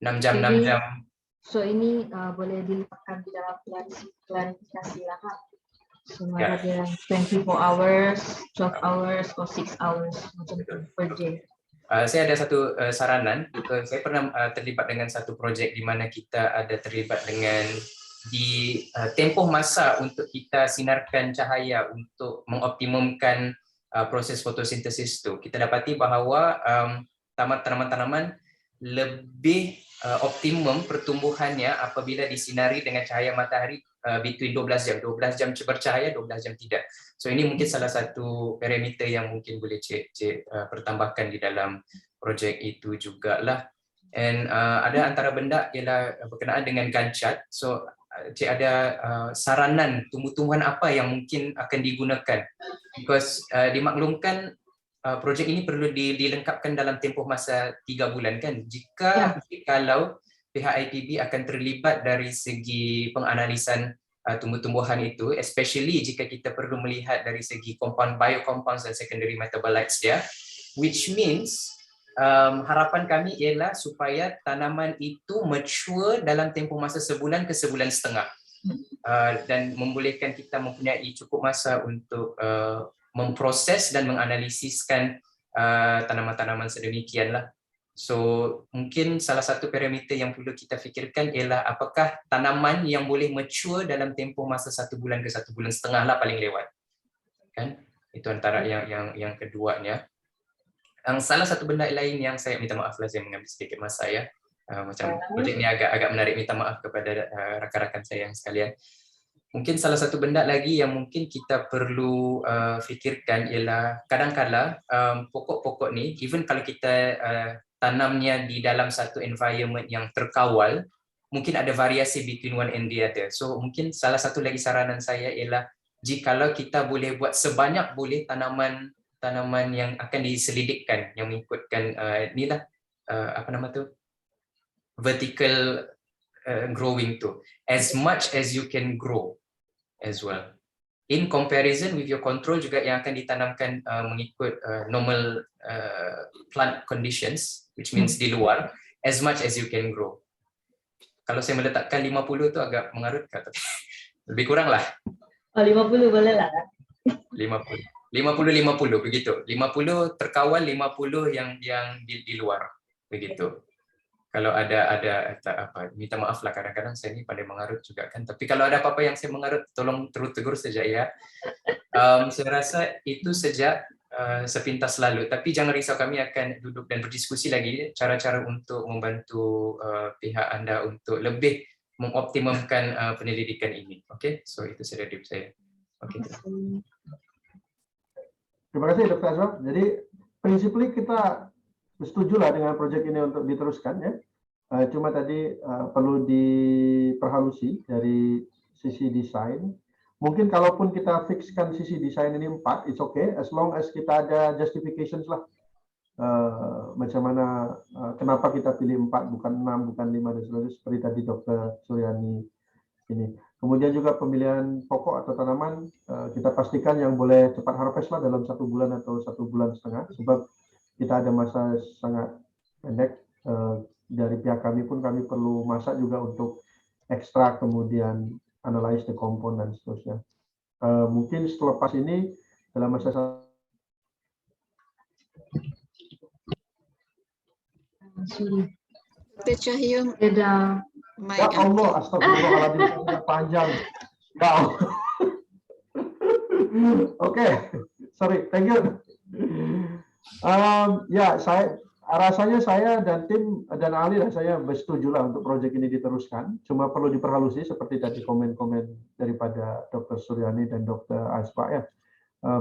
Speaker 6: 6 jam, 6 jam.
Speaker 4: So ini boleh diletakkan di dalam klarifikasi lahan. Semua ada 24 hours, 12 hours, or 6 hours macam tu per day.
Speaker 6: Saya ada satu saranan. Saya pernah terlibat dengan satu projek di mana kita ada terlibat dengan di tempoh masa untuk kita sinarkan cahaya untuk mengoptimumkan proses fotosintesis itu. Kita dapati bahawa tanaman-tanaman lebih optimum pertumbuhannya apabila disinari dengan cahaya matahari between 12 jam. 12 jam bercahaya, 12 jam tidak. So ini mungkin salah satu parameter yang mungkin boleh Cik pertambahkan di dalam projek itu jugalah. And ada antara benda ialah berkenaan dengan gancat. So Cik ada saranan tumbuh-tumbuhan apa yang mungkin akan digunakan? Because dimaklumkan projek ini perlu dilengkapkan dalam tempoh masa 3 bulan kan. Kalau pihak IPB akan terlibat dari segi penganalisan tumbuh-tumbuhan itu, especially jika kita perlu melihat dari segi biocompounds dan secondary metabolites dia, which means harapan kami ialah supaya tanaman itu mature dalam tempoh masa sebulan ke sebulan setengah, dan membolehkan kita mempunyai cukup masa untuk memproses dan menganalisiskan tanaman-tanaman sedemikianlah. So mungkin salah satu parameter yang perlu kita fikirkan ialah apakah tanaman yang boleh mature dalam tempoh masa 1 bulan ke 1 bulan setengah lah paling lewat. Kan? Itu antara yang keduanya. Salah satu benda lain yang saya minta maaf lah, saya mengambil sedikit masa ya. Macam projek ni agak menarik, minta maaf kepada rakan-rakan saya yang sekalian. Mungkin salah satu benda lagi yang mungkin kita perlu fikirkan ialah kadang-kala pokok-pokok ni, even kalau kita tanamnya di dalam satu environment yang terkawal, mungkin ada variasi between one and the other. So mungkin salah satu lagi saranan saya ialah jikalau kita boleh buat sebanyak boleh tanaman yang akan diselidikkan yang mengikutkan inilah apa nama tu, vertical growing tu, as much as you can grow as well. In comparison with your control juga yang akan ditanamkan mengikut normal plant conditions, which means di luar, as much as you can grow. Kalau saya meletakkan 50 tu agak mengarut, lebih kurang lah.
Speaker 4: 50 boleh lah.
Speaker 6: 50. 50-50 begitu. 50 terkawal, 50 yang di luar begitu. Kalau ada apa, minta maaf lah, kadang-kadang saya ini pandai mengarut juga kan. Tapi kalau ada apa-apa yang saya mengarut, tolong tegur saja ya. Saya rasa itu sejak sepintas lalu. Tapi jangan risau, kami akan duduk dan berdiskusi lagi cara-cara untuk membantu pihak Anda untuk lebih mengoptimumkan penyelidikan ini. Oke, so itu saja dari saya. Oke.
Speaker 3: Terima kasih Dr. Azwar. Jadi prinsipnya kita setuju lah dengan proyek ini untuk diteruskan ya. Cuma tadi perlu diperhalusi dari sisi desain. Mungkin kalaupun kita fixkan sisi desain ini 4, it's okay, as long as kita ada justifications lah. Macam mana, kenapa kita pilih 4, bukan 6, bukan 5, dan seterusnya, seperti tadi Dr. Suryani ini. Kemudian juga pemilihan pokok atau tanaman, kita pastikan yang boleh cepat harvest lah dalam 1 bulan atau 1,5 bulan, sebab kita ada masa sangat pendek. Dari pihak kami pun kami perlu masa juga untuk ekstrak, kemudian analyze the compound dan seterusnya. Mungkin selepas ini dalam masa
Speaker 5: Dr. Cahyo,
Speaker 4: Beda.
Speaker 5: mic
Speaker 3: ya Allah,
Speaker 5: unmute.
Speaker 3: astagfirullahaladzim, sudah panjang. Ya Allah. Oke, sorry, thank you. Ya, rasanya saya dan tim dan ahli dan saya bersetuju lah untuk proyek ini diteruskan. Cuma perlu diperhalusi seperti tadi komen-komen daripada Dr. Suryani dan Dr. Azwar ya,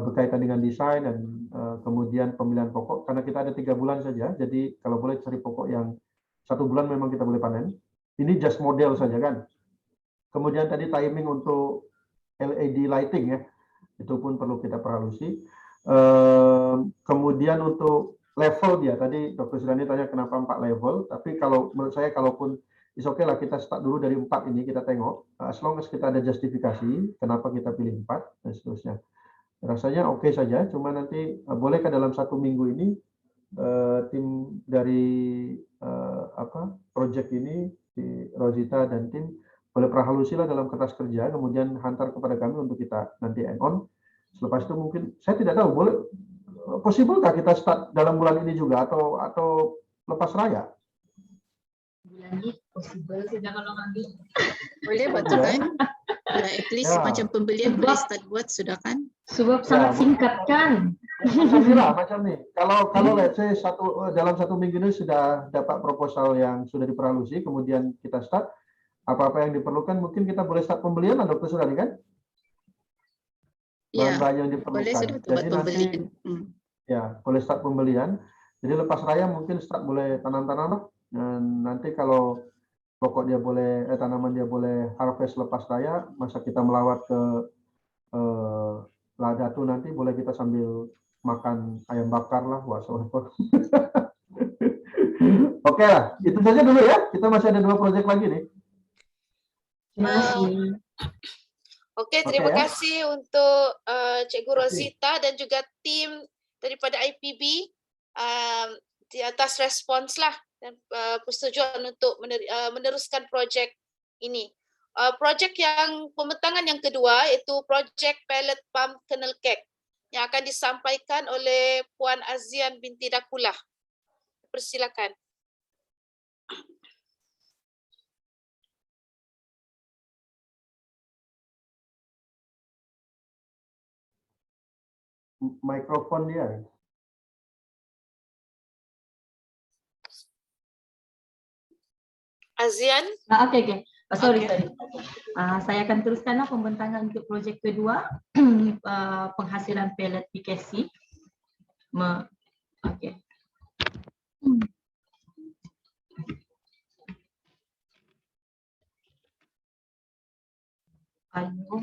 Speaker 3: berkaitan dengan desain dan kemudian pemilihan pokok. Karena kita ada 3 bulan saja, jadi kalau boleh cari pokok yang 1 bulan memang kita boleh panen. Ini just model saja kan. Kemudian tadi timing untuk LED lighting ya, itu pun perlu kita perhalusi. Kemudian untuk level dia, tadi Dr. Suryani tanya kenapa 4 level, tapi kalau menurut saya kalaupun is okay lah kita start dulu dari 4 ini, kita tengok, as long as kita ada justifikasi kenapa kita pilih 4 dan seterusnya. Rasanya oke saja, cuma nanti bolehkah dalam 1 minggu ini tim dari project ini, di Rosita dan tim boleh perhalusi lah dalam kertas kerja, kemudian hantar kepada kami untuk kita nanti end on. Selepas itu mungkin saya tidak tahu, boleh possible-kah kita start dalam bulan ini juga atau lepas raya?
Speaker 4: Bulan ini possible saja kalau ngambil.
Speaker 5: Boleh betul kan? Nah, at least
Speaker 3: Ya.
Speaker 5: macam pembelian boleh start buat sudah kan?
Speaker 4: Sebab sangat singkat kan.
Speaker 3: Macam ni lah, macam ni. Kalau let's say dalam 1 minggu ini sudah dapat proposal yang sudah diperhalusi, kemudian kita start, apa-apa yang diperlukan mungkin kita boleh start pembelian lah Dr. Suryani kan?
Speaker 5: Ya,
Speaker 3: Bahan-bahan yang
Speaker 5: boleh
Speaker 3: diperlukan.
Speaker 5: sudah buat
Speaker 3: Jadi nanti
Speaker 5: pembelian.
Speaker 3: ya boleh start pembelian. Jadi lepas raya mungkin start boleh tanam-tanam lah. Dan nanti kalau pokok dia boleh tanaman dia boleh harvest lepas raya, masa kita melawat ke Ladatu nanti boleh kita sambil makan ayam bakar lah, whatsoever. Oke lah, itu saja dulu ya. Kita masih ada 2 proyek lagi nih.
Speaker 4: Terima kasih.
Speaker 2: Oke,
Speaker 3: Oke,
Speaker 2: terima
Speaker 3: ya.
Speaker 2: kasih untuk Cikgu
Speaker 3: Terima kasih.
Speaker 2: Rosita dan juga tim daripada IPB di atas respons lah dan persetujuan untuk meneruskan projek ini. Projek yang pembentangan yang kedua iaitu projek pellet palm kernel cake yang akan disampaikan oleh Puan Azian binti Dakulah. Persilakan.
Speaker 3: Mikrofon dia.
Speaker 2: Azian,
Speaker 4: Oke. Sorry.
Speaker 2: Okey.
Speaker 4: Saya akan teruskanlah pembentangan untuk projek kedua, penghasilan pellet PKC. Okey. Ayo.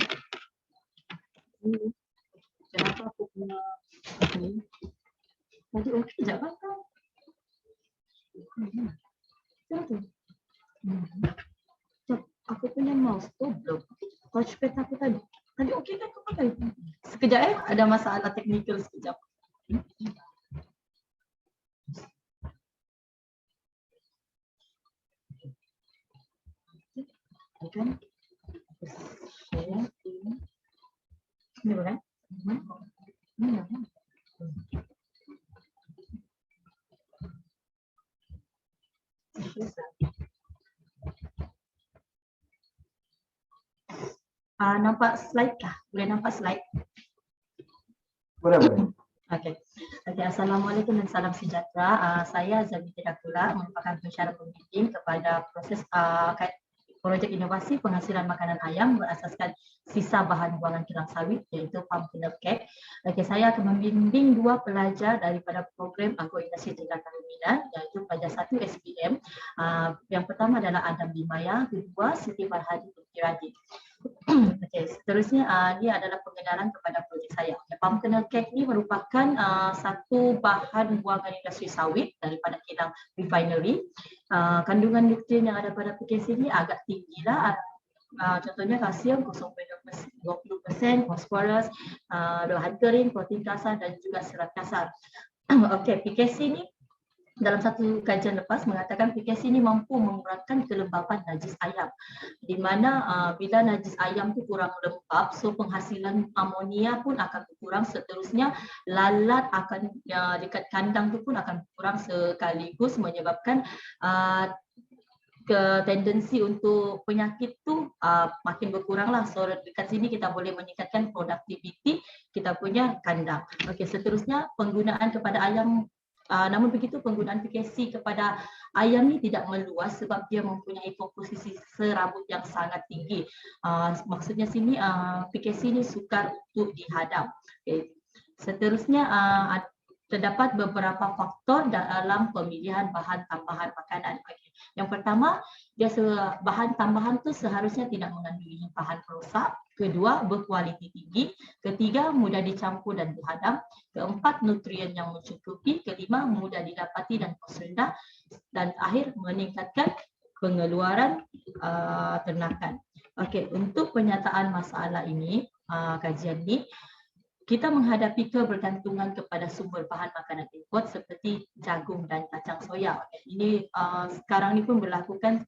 Speaker 4: Kenapa aku punya ini? Tadi okey sekejap kan? Sekejap. Aku punya mouse tu belum. Touchpad aku tadi. Tadi okey kan aku pakai? Sekejap ada masalah teknikal sekejap. Kan? Saya ini bukan? Ini Ustaz. Nampak slide kah? Boleh nampak slide?
Speaker 3: Boleh.
Speaker 4: Okey. Assalamualaikum dan salam sejahtera. Saya Zabiti Dakula, merupakan pensyarah pembimbing kepada proses projek inovasi penghasilan makanan ayam berasaskan sisa bahan buangan kilang sawit, iaitu palm kernel cake. Okey, saya akan membimbing 2 pelajar daripada program koordinasi tindakan ruminan, iaitu pelajar 1 SPM. Yang pertama adalah Adam Bimaya, kedua Siti Farhadi binti Radin. Okey, seterusnya ini adalah pengenalan kepada projek saya. Okay, palm kernel cake ini merupakan satu bahan buangan industri sawit daripada kilang refinery. Kandungan nutrien yang ada pada PKC ini agak tinggi lah. Contohnya kalsium 0.20%, fosforus, bahan kering, protein kasar dan juga serat kasar. Okey, PKC ini dalam satu kajian lepas mengatakan PKC ini mampu mengurangkan kelembapan najis ayam, di mana bila najis ayam itu kurang lembab, so penghasilan amonia pun akan berkurang. Seterusnya lalat akan dekat kandang tu pun akan berkurang, sekaligus menyebabkan tendensi untuk penyakit tu makin berkuranglah. So dekat sini kita boleh meningkatkan produktiviti kita punya kandang. Okey, seterusnya penggunaan kepada ayam. Namun begitu, penggunaan PKC kepada ayam ni tidak meluas sebab dia mempunyai komposisi serabut yang sangat tinggi. Maksudnya sini PKC ni sukar untuk dihadam. Okay. Seterusnya terdapat beberapa faktor dalam pemilihan bahan tambahan makanan. Okay. Yang pertama, bahan tambahan tu seharusnya tidak mengandungi bahan perosak. Kedua, berkualiti tinggi. Ketiga, mudah dicampur dan dihadam. Keempat, nutrien yang mencukupi. Kelima, mudah didapati dan kos rendah. Dan akhir, meningkatkan pengeluaran ternakan. Okey, untuk penyataan masalah ini, kajian ini, kita menghadapi kebergantungan kepada sumber bahan makanan import seperti jagung dan kacang soya. Ini sekarang ni pun berlakukan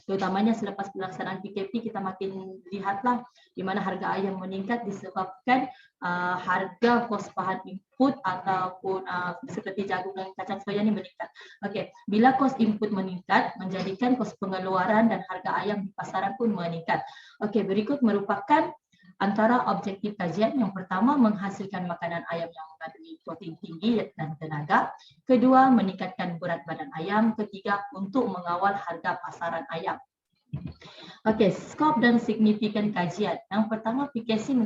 Speaker 4: terutamanya selepas pelaksanaan PKP, kita makin lihatlah di mana harga ayam meningkat disebabkan harga kos bahan input ataupun seperti jagung dan kacang soya ni meningkat. Okey, bila kos input meningkat, menjadikan kos pengeluaran dan harga ayam di pasaran pun meningkat. Okey, berikut merupakan antara objektif kajian. Yang pertama, menghasilkan makanan ayam yang mengandungi protein tinggi dan tenaga. Kedua, meningkatkan berat badan ayam. Ketiga, untuk mengawal harga pasaran ayam. Okey, skop dan signifikan kajian. Yang pertama, PKC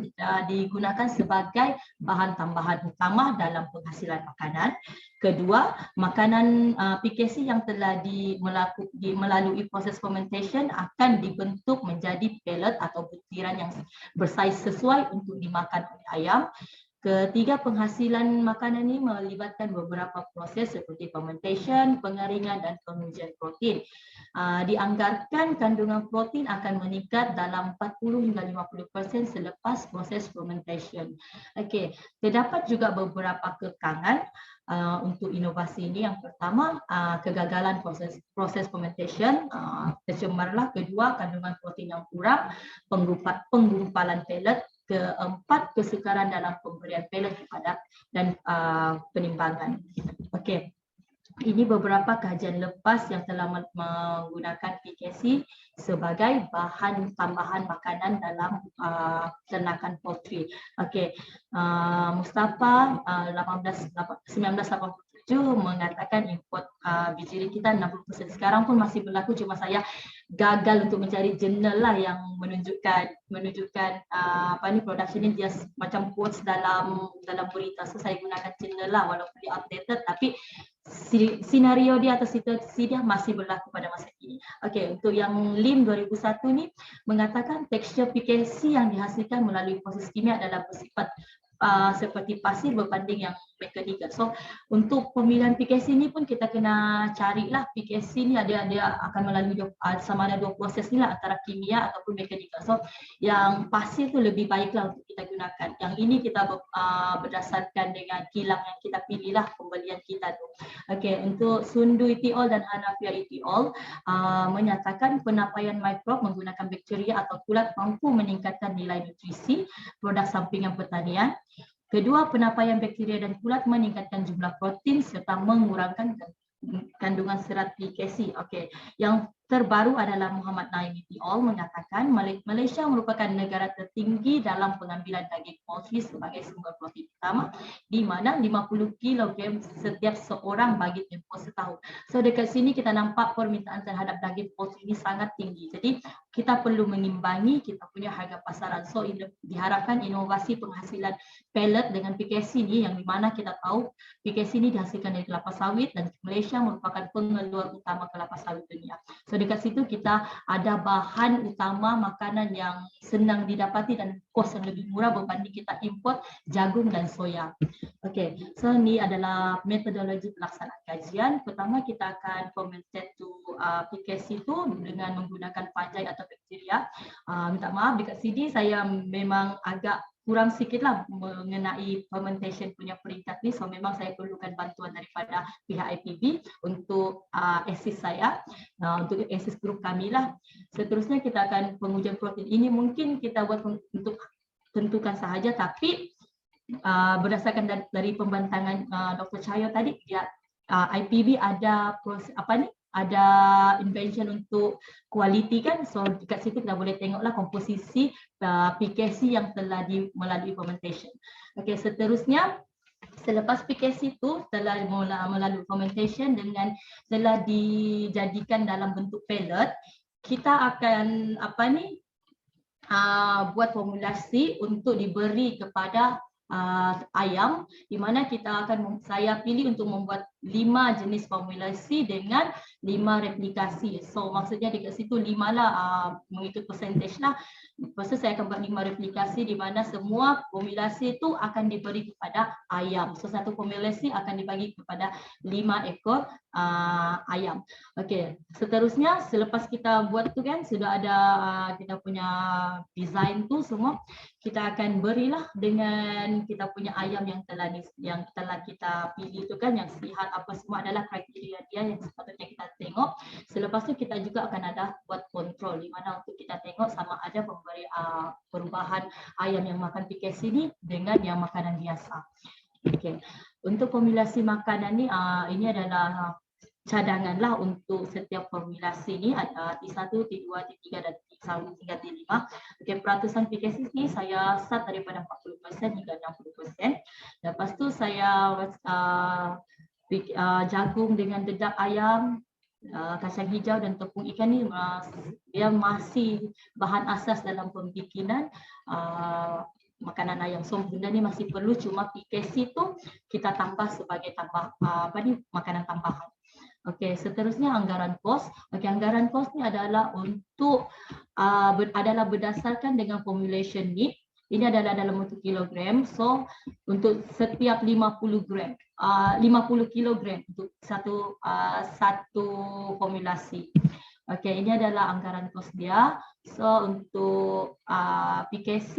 Speaker 4: digunakan sebagai bahan tambahan utama dalam penghasilan makanan. Kedua, makanan PKC yang telah melalui proses fermentation akan dibentuk menjadi pellet atau butiran yang bersaiz sesuai untuk dimakan oleh ayam. Ketiga, penghasilan makanan ini melibatkan beberapa proses seperti fermentation, pengeringan dan pengujian protein. Dianggarkan kandungan protein akan meningkat dalam 40 hingga 50% selepas proses fermentation. Okey, terdapat juga beberapa kekangan untuk inovasi ini. Yang pertama, kegagalan proses fermentation, tercemarlah. Kedua, kandungan protein yang kurang, penggumpalan pellet. Keempat, kesukaran dalam pemberian pellet dan penimbangan. Okey. Ini beberapa kajian lepas yang telah menggunakan PKC sebagai bahan tambahan makanan dalam ternakan poultry. Okey, Mustafa 1987 mengatakan import biji kita 60%. Sekarang pun masih berlaku, cuma saya gagal untuk mencari jurnal lah yang menunjukkan production ni dia macam quotes dalam berita. So saya gunakan jurnal lah walaupun dia outdated, tapi senario dia atau situasi dia masih berlaku pada masa ini. Okey, untuk yang LIM 2001 ni mengatakan tekstur PKC yang dihasilkan melalui proses kimia adalah bersifat seperti pasir berbanding yang mekanikal. So untuk pemilihan PKC ni pun kita kena carilah PKC ni dia akan melalui sama ada dua proses ni lah, antara kimia ataupun mekanikal. So yang pasir tu lebih baiklah untuk kita gunakan. Yang ini kita berdasarkan dengan kilang yang kita pilih lah pembelian kita tu. Okey, untuk Sundu et al dan Hanafia et al menyatakan penapaian mikrob menggunakan bakteria atau kulat mampu meningkatkan nilai nutrisi produk sampingan pertanian. Kedua, penapaian bakteria dan kulat meningkatkan jumlah protein serta mengurangkan kandungan serat PKC. Okey, yang terbaru adalah Muhammad Naim et al. Mengatakan Malaysia merupakan negara tertinggi dalam pengambilan daging poultry sebagai sumber protein utama, di mana 50 kg setiap seorang bagi tempoh setahun. So dekat sini kita nampak permintaan terhadap daging poultry ini sangat tinggi. Jadi kita perlu mengimbangi kita punya harga pasaran. So diharapkan inovasi penghasilan pellet dengan PKC ini, yang di mana kita tahu PKC ini dihasilkan dari kelapa sawit dan Malaysia merupakan pengeluar utama kelapa sawit dunia. So dekat situ kita ada bahan utama makanan yang senang didapati dan kos yang lebih murah berbanding kita import jagung dan soya. Okey, so ini adalah metodologi pelaksanaan kajian. Pertama kita akan fermented to PKC itu dengan menggunakan fungi atau bakteria. Minta maaf dekat sini saya memang agak kurang sikitlah mengenai fermentation punya peringkat ni, so memang saya perlukan bantuan daripada pihak IPB untuk assist saya, untuk assist grup kami lah. Seterusnya kita akan pengujian protein ini mungkin kita buat untuk tentukan sahaja, tapi berdasarkan dari pembantangan Dr. Cahyo tadi, dia IPB ada proses ada invention untuk quality kan, so dekat situ kita boleh tengoklah komposisi PKC yang telah melalui fermentation. Okey, seterusnya selepas PKC itu telah melalui fermentation dengan telah dijadikan dalam bentuk pellet, kita akan buat formulasi untuk diberi kepada ayam, di mana saya pilih untuk membuat 5 jenis formulasi dengan 5 replikasi. So maksudnya dekat situ 5 lah mengikut percentage lah. Lepas tu saya akan buat 5 replikasi di mana semua formulasi itu akan diberi kepada ayam. So satu formulasi akan dibagi kepada 5 ekor ayam. Okey, seterusnya selepas kita buat tu kan sudah ada kita punya design tu semua, kita akan berilah dengan kita punya ayam yang telah kita pilih tu kan, yang sihat apa semua adalah kriteria dia yang sepatutnya kita tengok. Selepas tu kita juga akan ada buat kontrol di mana untuk kita tengok sama ada perubahan ayam yang makan PKC ni dengan yang makanan biasa. Okey, untuk formulasi makanan ni ini adalah cadangan lah untuk setiap formulasi ni, ada T1, T2, T3 dan T1 hingga T5. Okey, peratusan PKC ni saya start daripada 40% hingga 60%. Lepas tu saya jagung dengan dedak ayam, kacang hijau dan tepung ikan ni dia masih bahan asas dalam pembikinan makanan ayam. So benda ni masih perlu, cuma PKC tu kita tambah sebagai makanan tambahan. Okey, seterusnya anggaran kos. Okey, anggaran kos ni adalah untuk adalah berdasarkan dengan formulation ni. Ini adalah dalam bentuk kilogram. So untuk setiap 50 kilogram untuk satu formulasi. Okey, ini adalah anggaran kos dia. So untuk PKC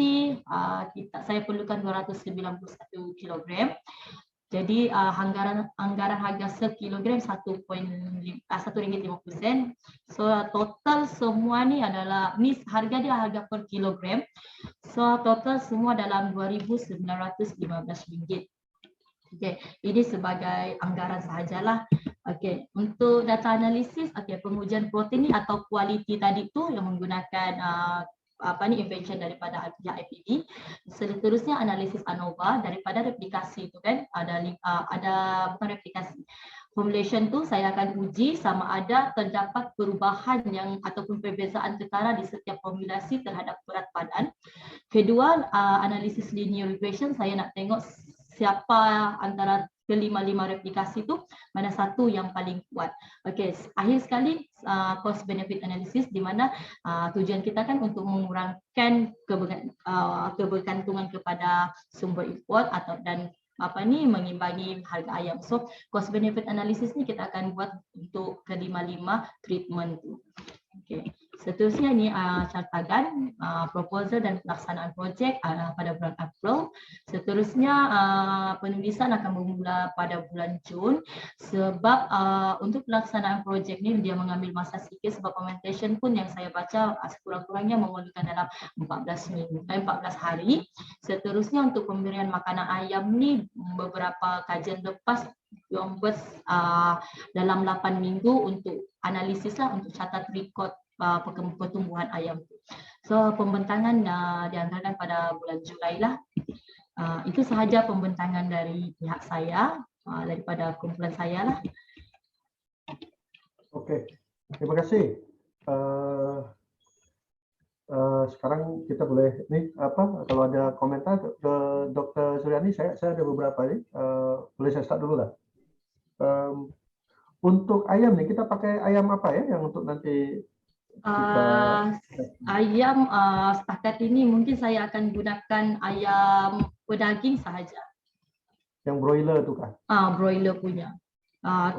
Speaker 4: saya perlukan 291 kilogram. Jadi anggaran harga sekilogram RM1.50. So total semua ni adalah harga dia harga per kilogram. So total semua dalam RM2,915. Okey, ini sebagai anggaran sahajalah. Okey, untuk data analisis, pengujian protein ni atau quality tadi tu yang menggunakan invention daripada pihak IPB. Seterusnya analisis ANOVA daripada replikasi itu kan, bukan replikasi. Formulation tu saya akan uji sama ada terdapat perubahan ataupun perbezaan ketara di setiap formulasi terhadap berat badan. Kedua, analisis linear regression, saya nak tengok siapa antara kelima-lima replikasi itu mana satu yang paling kuat. Okey, akhir sekali cost benefit analysis, di mana tujuan kita kan untuk mengurangkan kebergantungan kepada sumber import dan mengimbangi harga ayam. So cost benefit analysis ni kita akan buat untuk kelima-lima treatment tu. Okey, Seterusnya ni cartagan, proposal dan pelaksanaan projek pada bulan April. Seterusnya penulisan akan bermula pada bulan Jun, sebab untuk pelaksanaan projek ni dia mengambil masa sikit sebab implementation pun yang saya baca sekurang-kurangnya memerlukan dalam 14 hari. Seterusnya untuk pemberian makanan ayam ni beberapa kajian lepas buat dalam 8 minggu untuk analisis lah, untuk catat rekod pertumbuhan ayam. So pembentangan dianggarkan pada bulan Julai lah. Itu sahaja pembentangan dari pihak saya, daripada kumpulan saya lah.
Speaker 3: Oke, terima kasih. Sekarang kita boleh nih kalau ada komentar ke Dr. Suryani, saya ada beberapa nih. Boleh saya start dulu lah. Untuk ayam nih kita pakai ayam apa ya yang untuk nanti
Speaker 4: ayam setakat ini mungkin saya akan gunakan ayam pedaging sahaja.
Speaker 3: Yang broiler tu kan?
Speaker 4: Broiler punya.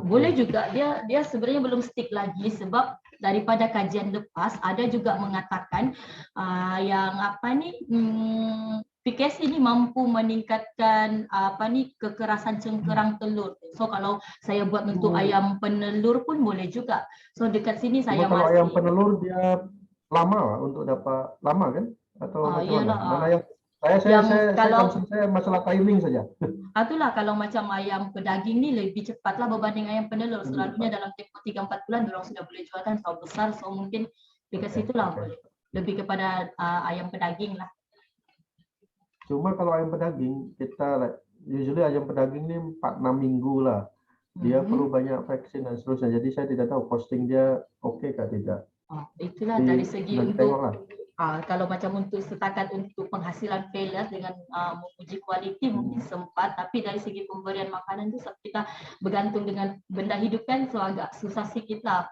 Speaker 4: Boleh juga, dia sebenarnya belum stick lagi sebab daripada kajian lepas ada juga mengatakan yang PKS ini mampu meningkatkan kekerasan cengkerang telur. So kalau saya buat untuk ayam penelur pun boleh juga. So dekat sini saya
Speaker 3: kalau ayam penelur dia lama untuk dapat lama kan? Atau macam mana? Mana yang saya masalah timing saja.
Speaker 4: Itulah kalau macam ayam pedaging ni lebih cepatlah berbanding ayam penelur. Selalunya dalam tempoh 3-4 bulan orang sudah boleh jual kan, terlalu besar. So mungkin dekat situlah boleh. Lebih kepada ayam pedaging lah.
Speaker 3: Cuma kalau ayam pedaging, kita usually ayam pedaging ni 4-6 minggu lah. Dia perlu banyak vaksin dan seterusnya. Jadi saya tidak tahu costing dia okey kah tidak.
Speaker 4: Itulah dari segi untuk kalau macam untuk setakat untuk penghasilan failure dengan menguji kualiti mungkin sempat, tapi dari segi pemberian makanan tu kita bergantung dengan benda hidup kan, so agak susah sikit lah.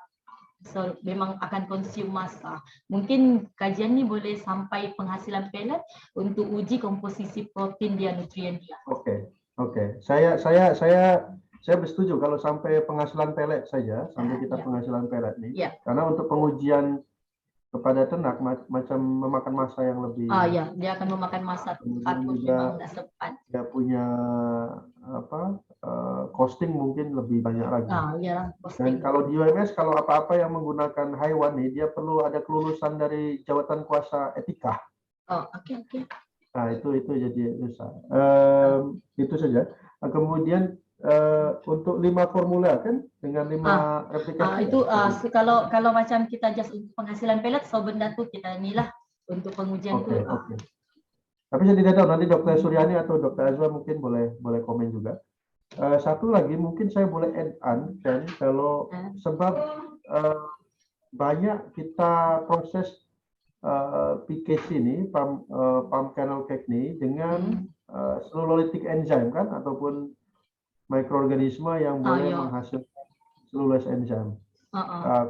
Speaker 4: So memang akan consume masa. Mungkin kajian ni boleh sampai penghasilan pellet untuk uji komposisi protein dia, nutrien dia. Okey. Saya bersetuju kalau sampai penghasilan pellet saja, sampai kita penghasilan pellet ni. Karena untuk pengujian kepada ternak macam memakan masa yang lebih. Dia akan memakan masa patut memang tak sempat.
Speaker 3: Dia punya costing mungkin lebih banyak lagi. Dan kalau di UMS kalau apa-apa yang menggunakan haiwan nih dia perlu ada kelulusan dari jawatan kuasa etika.
Speaker 4: Okey.
Speaker 3: Itu jadi susah. Itu saja. Kemudian untuk 5 formula kan dengan 5 replikasi.
Speaker 4: Itu kalau macam kita just untuk penghasilan pellet, so benda tu kita inilah untuk pengujian tu.
Speaker 3: Okey. Tapi saya tidak tahu nanti Dr. Suryani atau Dr. Azwa mungkin boleh komen juga. Satu lagi mungkin saya boleh add on kan, kalau sebab banyak kita proses PKC ini palm kernel cake ini dengan cellulolytic enzyme kan, ataupun mikroorganisme yang boleh menghasilkan cellulose enzyme.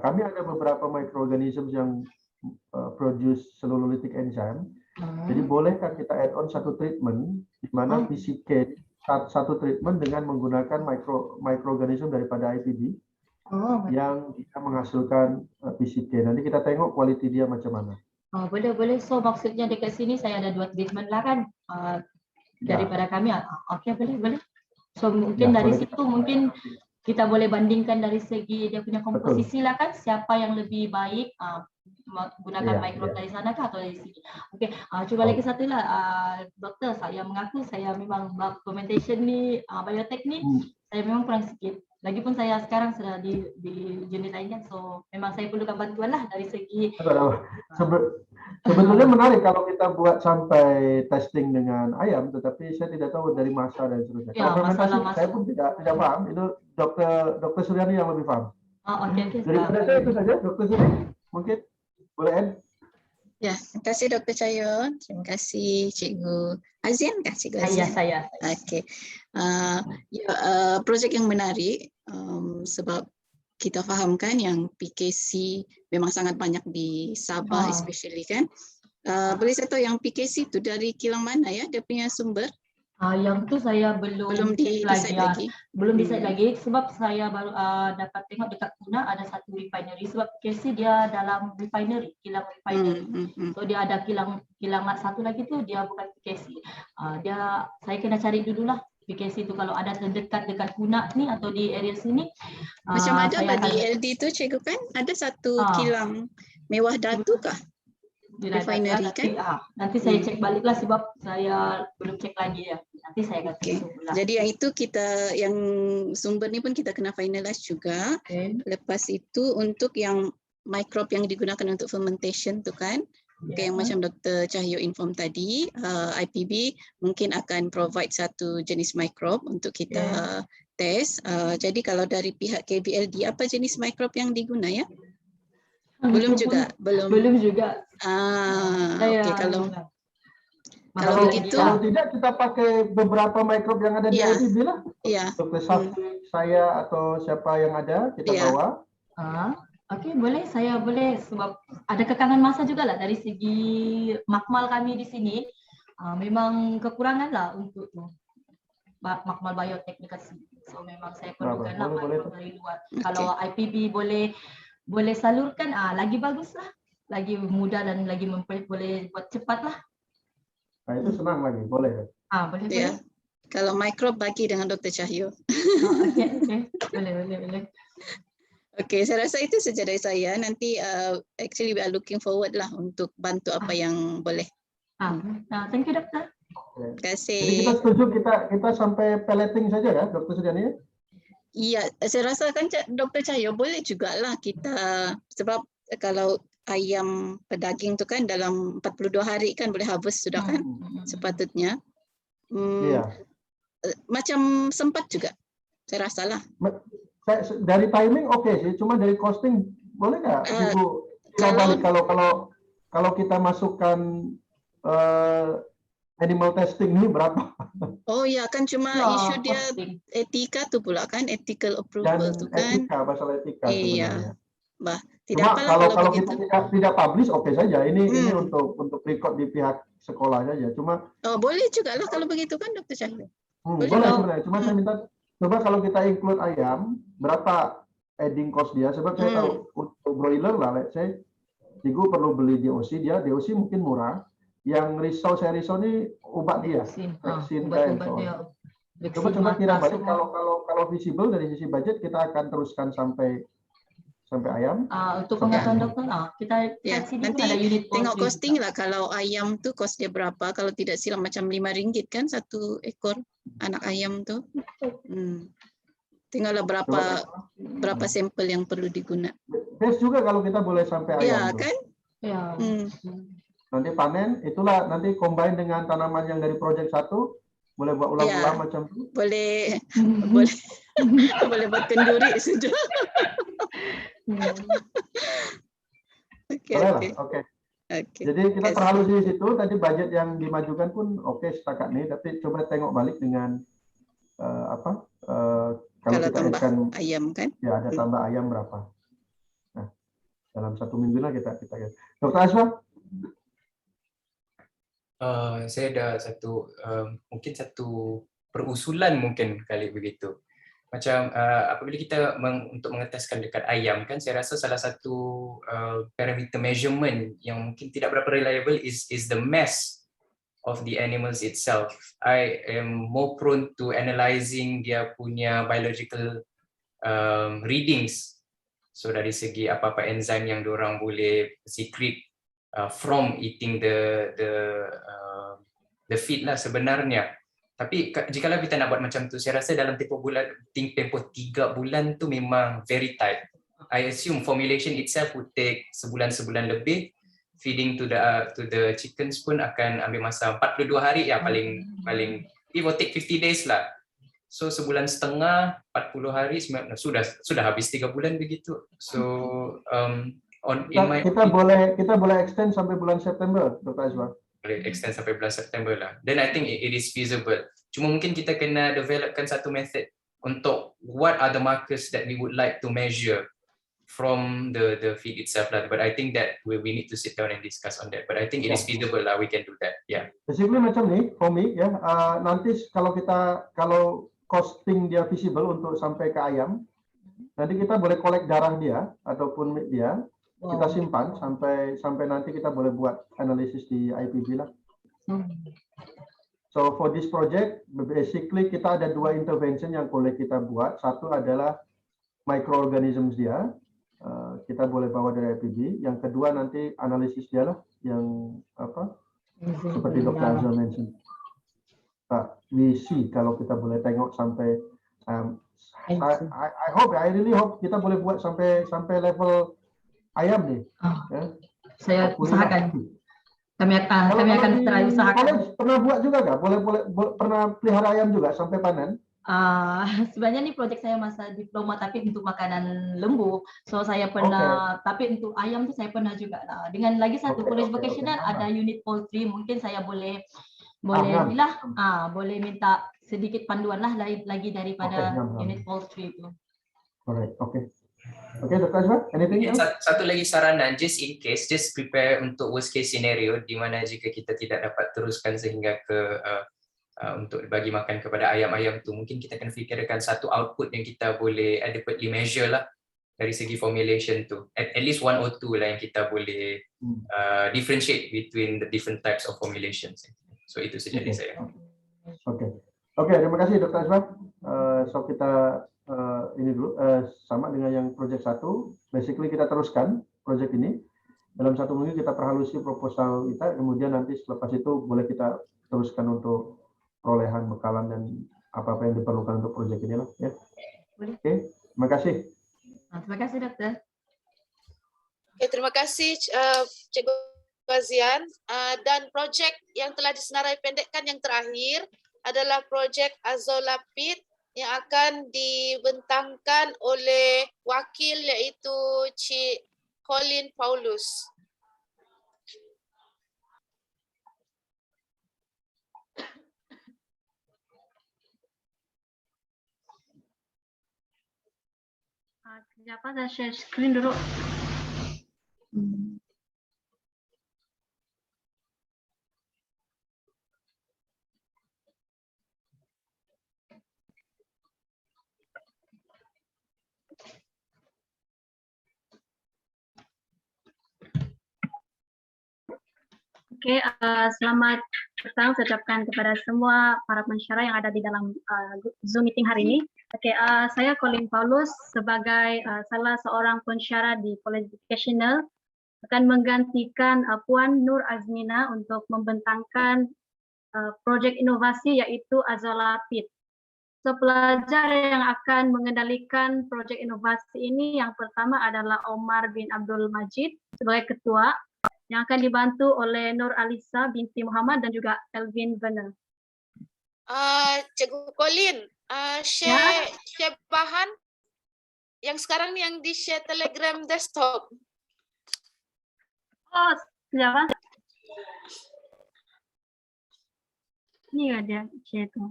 Speaker 3: Kami ada beberapa mikroorganisme yang produce cellulolytic enzyme. Jadi bolehkah kita add on satu treatment di mana PCK satu treatment dengan menggunakan mikroorganisme daripada IPB yang bisa menghasilkan PCK. Nanti kita tengok kualiti dia macam mana.
Speaker 4: Boleh. So maksudnya dekat sini saya ada 2 treatment lah kan daripada kami. Okey, boleh. So mungkin dari situ mungkin kita boleh bandingkan dari segi dia punya komposisi lah kan, siapa yang lebih baik menggunakan mikro dari sana kah atau dari sini. Okey, cuba lagi satu lah doktor, saya mengaku saya memang fermentation ni biotek ni saya memang kurang sikit. Lagipun saya sekarang sudah di unit lain kan, so memang saya perlukan bantuan lah dari segi.
Speaker 3: Sebetulnya menarik kalau kita buat sampai testing dengan ayam, tetapi saya tidak tahu dari masa dan seterusnya. Kalau fermentasi saya pun tidak paham. Itu Dr. Suryani yang lebih paham.
Speaker 4: Okey.
Speaker 3: Daripada saya itu saja, Dr. Suryani mungkin boleh add.
Speaker 5: Ya, terima kasih Dr. Cahyo. Terima kasih Cikgu Azian kah? Cikgu Azian?
Speaker 4: Saya.
Speaker 5: Okey. Projek yang menarik sebab kita fahamkan yang PKC memang sangat banyak di Sabah especially kan. Boleh saya tahu yang PKC itu dari kilang mana ya? Dia punya sumber?
Speaker 4: Yang tu saya belum check
Speaker 5: decide lagi.
Speaker 4: belum decide lagi sebab saya baru dapat tengok dekat Puna ada satu refinery sebab PKC dia dalam refinery, kilang refinery. So dia ada kilang satu lagi tu dia bukan PKC. Saya kena cari dululah PKC tu kalau ada terdekat dekat Puna ni atau di area sini.
Speaker 5: Macam ada
Speaker 4: saya
Speaker 5: di
Speaker 4: akan-
Speaker 5: LD tu cikgu kan ada satu kilang mewah datu kah? Refinery kan?
Speaker 4: Nanti saya cek balik lah sebab saya belum cek lagi ya. Nanti saya akan
Speaker 5: Okay.
Speaker 4: susun lah.
Speaker 5: Jadi yang itu yang sumber ni pun kita kena finalize juga.
Speaker 4: Okay.
Speaker 5: Lepas itu untuk yang microbe yang digunakan untuk fermentation tu kan, okay, yang macam Dr. Cahyo inform tadi, IPB mungkin akan provide satu jenis microbe untuk kita test. Jadi kalau dari pihak KBLD apa jenis microbe yang diguna ya? Belum juga,
Speaker 4: Belum juga.
Speaker 5: Okey kalau
Speaker 3: Kalau
Speaker 5: begitu
Speaker 3: tidak kita pakai beberapa microbe yang ada di
Speaker 5: Ya.
Speaker 3: IPB lah.
Speaker 5: ya.
Speaker 3: Dr. Safi, saya atau siapa yang ada kita
Speaker 5: Ya.
Speaker 3: bawa.
Speaker 4: Okey, boleh. Saya boleh sebab ada kekangan masa juga lah dari segi makmal kami di sini. Memang kekurangan lah untuk makmal bioteknikasi. So memang saya perlukan lah
Speaker 3: Boleh.
Speaker 4: makmal dari luar. Kalau IPB boleh salurkan, lagi bagus lah. Lagi mudah dan lagi boleh buat cepat lah.
Speaker 3: Nah itu senang lagi, boleh.
Speaker 4: Boleh.
Speaker 5: Ya. Kalau microbe bagi dengan Dr. Cahyo.
Speaker 4: Okey. Boleh.
Speaker 5: Okey, saya rasa itu saja dari saya. Nanti actually we are looking forward lah untuk bantu apa yang boleh.
Speaker 4: Thank you, doktor.
Speaker 5: Terima
Speaker 3: Jadi
Speaker 5: kasih.
Speaker 3: kita setuju kita sampai pelleting saja ya, Dr. Sudiani?
Speaker 5: Iya, saya rasa kan Dr. Cahyo boleh jugalah kita sebab kalau ayam pedaging tu kan dalam 42 hari kan boleh harvest sudah kan sepatutnya.
Speaker 3: Iya.
Speaker 5: Macam sempat juga saya rasa lah.
Speaker 3: Dari timing oke sih, cuma dari costing boleh nggak Ibu balik kalau kita masukkan animal testing ini berapa?
Speaker 5: Oh ya kan cuma isu dia etika tu pula kan, ethical approval
Speaker 3: Dan
Speaker 5: tu kan.
Speaker 3: masalah etika
Speaker 5: Iya.
Speaker 3: sebenarnya.
Speaker 5: Tidak
Speaker 3: Cuma
Speaker 5: apalah
Speaker 3: kalau
Speaker 5: begitu.
Speaker 3: kita tidak publish oke saja. Ini untuk record di pihak sekolah saja. Cuma
Speaker 5: boleh juga lah kalau begitu kan Dr. Cahyo.
Speaker 3: boleh sebenarnya. Cuma saya minta coba kalau kita include ayam berapa adding cost dia. Sebab saya tahu untuk broiler lah, let's say Cigu perlu beli DOC, DOC mungkin murah. Yang saya risau ini obat dia, vaksin dan so on. Coba kira balik kalau visible dari sisi budget kita akan teruskan sampai ayam.
Speaker 4: Untuk pengetahuan dokter, kita sini
Speaker 5: nanti
Speaker 4: ada unit
Speaker 5: tengok costing lah kalau ayam tu cost dia berapa. Kalau tidak silap macam RM5 kan satu ekor anak ayam tu. Tinggallah berapa sampel yang perlu digunakan.
Speaker 3: Best juga kalau kita boleh sampai ayam.
Speaker 5: Ya
Speaker 3: tuh.
Speaker 5: kan?
Speaker 4: Ya.
Speaker 3: Nanti panen, itulah nanti combine dengan tanaman yang dari project 1, boleh buat ulang-ulang macam itu.
Speaker 5: Boleh buat kenduri sudah. Oke.
Speaker 3: Jadi kita terlalu di situ, tadi budget yang dimajukan pun oke setakat nih, tapi coba tengok balik dengan kalau kita
Speaker 5: tambah
Speaker 3: akan
Speaker 5: ayam kan?
Speaker 3: Ya, ada tambah ayam berapa. Nah, dalam 1 minggu lah kita Dr. Aswa?
Speaker 6: Saya ada mungkin satu perusulan mungkin kali begitu. Macam apabila kita untuk mengeteskan dekat ayam kan, saya rasa salah satu parameter measurement yang mungkin tidak berapa reliable is the mass of the animals itself. I am more prone to analyzing dia punya biological readings. So dari segi apa-apa enzim yang diorang boleh secrete from eating the feed lah sebenarnya. Tapi jikalau kita nak buat macam tu, saya rasa dalam tempoh 3 bulan tu memang very tight. I assume formulation itself would take sebulan lebih. Feeding to the chickens pun akan ambil masa 42 hari ya paling it will take 50 days lah. So sebulan setengah, 40 hari sudah habis 3 bulan begitu. So
Speaker 3: kita boleh extend sampai bulan September, Dr. Azwar.
Speaker 6: Boleh extend sampai bulan September lah. Then I think it is feasible. Cuma mungkin kita kena developkan satu method untuk what are the markers that we would like to measure from the feed itself lah. But I think that we need to sit down and discuss on that. But I think it is feasible lah, we can do that. Yeah.
Speaker 3: Basically macam ni, for me ya, nanti kalau costing dia visible untuk sampai ke ayam, nanti kita boleh collect darah dia ataupun meat dia, kita simpan sampai nanti kita boleh buat analisis di IPB lah. So for this project, basically kita ada dua intervention yang boleh kita buat. Satu adalah microorganisms dia, kita boleh bawa dari IPB. Yang kedua nanti analisis dia lah, yang apa? Seperti Dr. Azhar mention. We see kalau kita boleh tengok sampai, I really hope kita boleh buat sampai level ayam nih. Ya.
Speaker 4: Saya usahakan. Kami akan try usahakan.
Speaker 3: Pernah buat juga nggak? Pernah pelihara ayam juga sampai panen?
Speaker 4: Sebenarnya nih proyek saya masa diploma tapi untuk makanan lembu. So saya pernah, tapi untuk ayam tuh saya pernah juga. Dengan lagi satu college vocational ada unit poultry, mungkin saya boleh minta sedikit panduan lah lagi daripada unit poultry itu.
Speaker 3: Alright, okay. Okay, Dr. Azhar, anything else?
Speaker 6: Satu lagi saranan, just in case, just prepare untuk worst case scenario di mana jika kita tidak dapat teruskan sehingga ke untuk bagi makan kepada ayam-ayam tu, mungkin kita akan fikirkan satu output yang kita boleh adequately measure lah dari segi formulation tu. At least one or two lah yang kita boleh differentiate between the different types of formulations. So itu saja dari saya.
Speaker 3: Okay, terima kasih Dr. Azhar. So kita ini dulu sama dengan yang project 1, basically kita teruskan project ini dalam 1 minggu, kita perhalusi proposal kita, kemudian nanti selepas itu boleh kita teruskan untuk perolehan bekalan dan apa-apa yang diperlukan untuk project ini lah ya. Oke, terima kasih.
Speaker 4: Terima kasih dokter.
Speaker 2: Oke, terima kasih Cikgu Fazian. Dan projek yang telah disenarai pendekkan yang terakhir adalah projek Azolapid yang akan dibentangkan oleh wakil yaitu Cik Colin Paulus.
Speaker 7: Kenapa saya share screen dulu? Oke, selamat petang saya ucapkan kepada semua para pensyarah yang ada di dalam Zoom meeting hari ini. Oke, saya Colin Paulus sebagai salah seorang pensyarah di College Vocational akan menggantikan Puan Nur Azmina untuk membentangkan projek inovasi yaitu Azolapid. So, pelajar yang akan mengendalikan projek inovasi ini yang pertama adalah Omar bin Abdul Majid sebagai ketua, yang akan dibantu oleh Nur Alisa binti Muhammad dan juga Elvin Werner.
Speaker 2: Cikgu Colin, share bahan yang sekarang yang di share Telegram desktop.
Speaker 7: Oh, siapa? Ini ada share itu.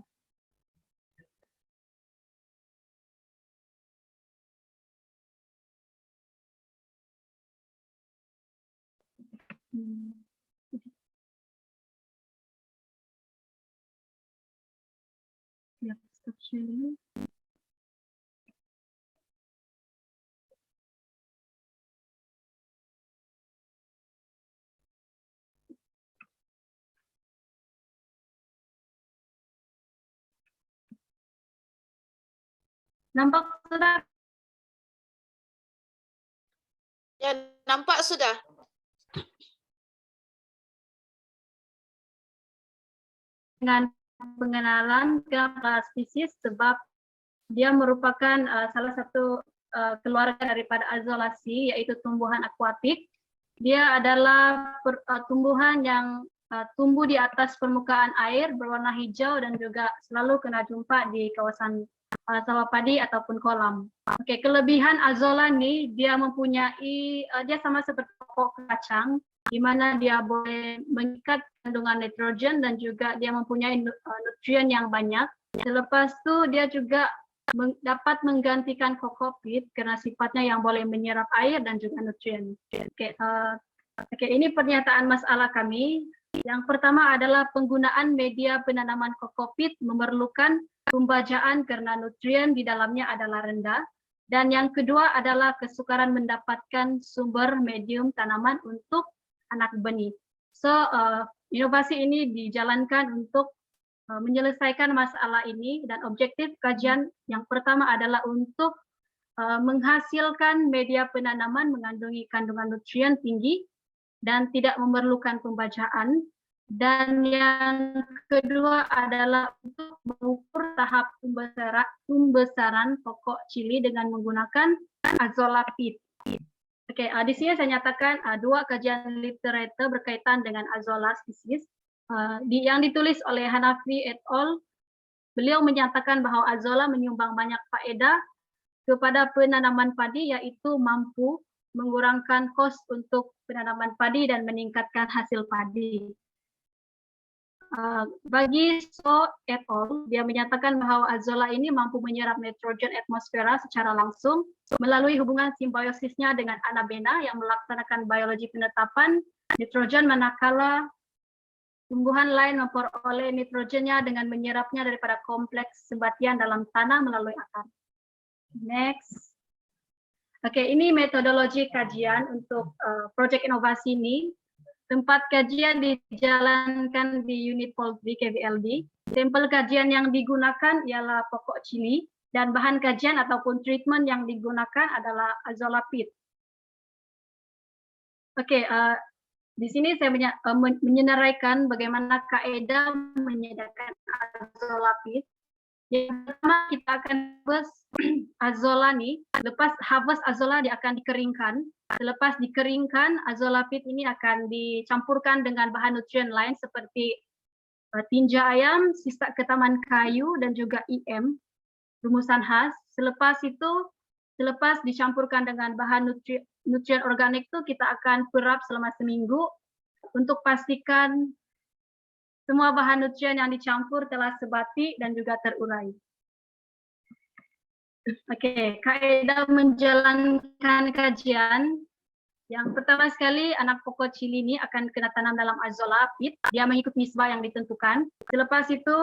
Speaker 7: Ya, stop sharing. Nampak sudah?
Speaker 2: Ya, nampak sudah.
Speaker 7: Dengan pengenalan kenapa spesies, sebab dia merupakan salah satu keluarga daripada azolasi, yaitu tumbuhan akuatik. Dia adalah tumbuhan yang tumbuh di atas permukaan air, berwarna hijau dan juga selalu kena jumpa di kawasan sawah padi ataupun kolam. Oke, kelebihan azola nih, dia mempunyai, dia sama seperti pokok kacang, di mana dia boleh mengikat kandungan nitrogen dan juga dia mempunyai nutrien yang banyak. Selepas itu dia juga dapat menggantikan kokopit karena sifatnya yang boleh menyerap air dan juga nutrien. Oke, ini pernyataan masalah kami. Yang pertama adalah penggunaan media penanaman kokopit memerlukan pembajaan karena nutrien di dalamnya adalah rendah. Dan yang kedua adalah kesukaran mendapatkan sumber medium tanaman untuk anak benih. So, inovasi ini dijalankan untuk menyelesaikan masalah ini, dan objektif kajian yang pertama adalah untuk menghasilkan media penanaman mengandungi kandungan nutrien tinggi dan tidak memerlukan pembajaan. Dan yang kedua adalah untuk mengukur tahap pembesaran pokok cili dengan menggunakan azolapid. Oke, di sini saya nyatakan dua kajian literatur berkaitan dengan azola spesies yang ditulis oleh Hanafi et al. Beliau menyatakan bahwa azola menyumbang banyak faedah kepada penanaman padi, yaitu mampu mengurangkan kos untuk penanaman padi dan meningkatkan hasil padi. Bagi So et al, dia menyatakan bahwa azola ini mampu menyerap nitrogen atmosfera secara langsung melalui hubungan simbiosisnya dengan anabena yang melaksanakan biologi penetapan nitrogen, manakala tumbuhan lain memperoleh nitrogennya dengan menyerapnya daripada kompleks sebatian dalam tanah melalui akar. Next. Oke, ini metodologi kajian untuk proyek inovasi ini. Tempat kajian dijalankan di unit Poultry KVLD. Sampel kajian yang digunakan ialah pokok cili, dan bahan kajian ataupun treatment yang digunakan adalah azolapid. Oke, di sini saya menyenaraikan bagaimana kaedah menyediakan azolapid. Yang pertama, kita akan harvest azola nih. Lepas harvest azola, dia akan dikeringkan. Selepas dikeringkan, azolapid ini akan dicampurkan dengan bahan nutrien lain seperti tinja ayam, sisa ketaman kayu, dan juga IM, rumusan khas. Selepas itu, selepas dicampurkan dengan bahan nutrien organik itu, kita akan perap selama seminggu untuk pastikan semua bahan nutrien yang dicampur telah sebati dan juga terurai. Oke, kaedah menjalankan kajian. Yang pertama sekali, anak pokok cili ini akan kena tanam dalam azolapid. Dia mengikut nisbah yang ditentukan. Selepas itu,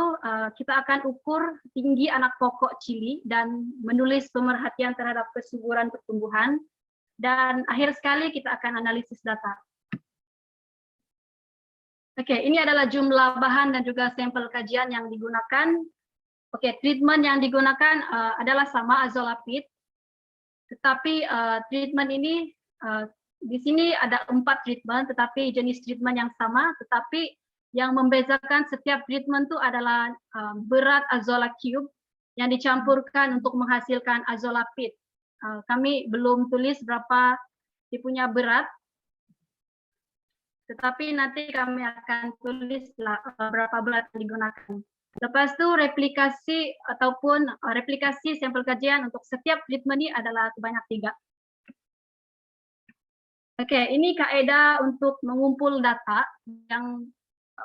Speaker 7: kita akan ukur tinggi anak pokok cili dan menulis pemerhatian terhadap kesuburan pertumbuhan. Dan akhir sekali, kita akan analisis data. Oke, ini adalah jumlah bahan dan juga sampel kajian yang digunakan. Oke, treatment yang digunakan adalah sama, azolapid. Tetapi treatment ini di sini ada 4 treatment, tetapi jenis treatment yang sama, tetapi yang membedakan setiap treatment itu adalah berat azola cube yang dicampurkan untuk menghasilkan azolapid. Kami belum tulis berapa dia punya berat, tetapi nanti kami akan tulis berapa berat yang digunakan. Lepas itu replikasi ataupun replikasi sampel kajian untuk setiap treatment ini adalah sebanyak 3. Oke, ini kaedah untuk mengumpul data yang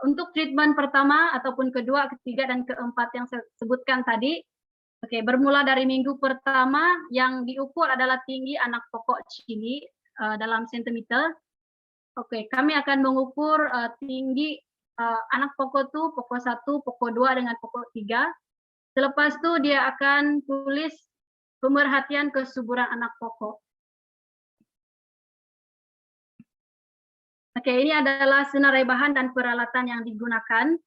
Speaker 7: untuk treatment pertama ataupun kedua, ketiga, dan keempat yang saya sebutkan tadi. Oke, bermula dari minggu pertama yang diukur adalah tinggi anak pokok cili dalam sentimeter. Oke, kami akan mengukur tinggi anak pokok itu, pokok 1, pokok 2, dengan pokok 3. Selepas itu dia akan tulis pemerhatian kesuburan anak pokok. Oke, ini adalah senarai bahan dan peralatan yang digunakan.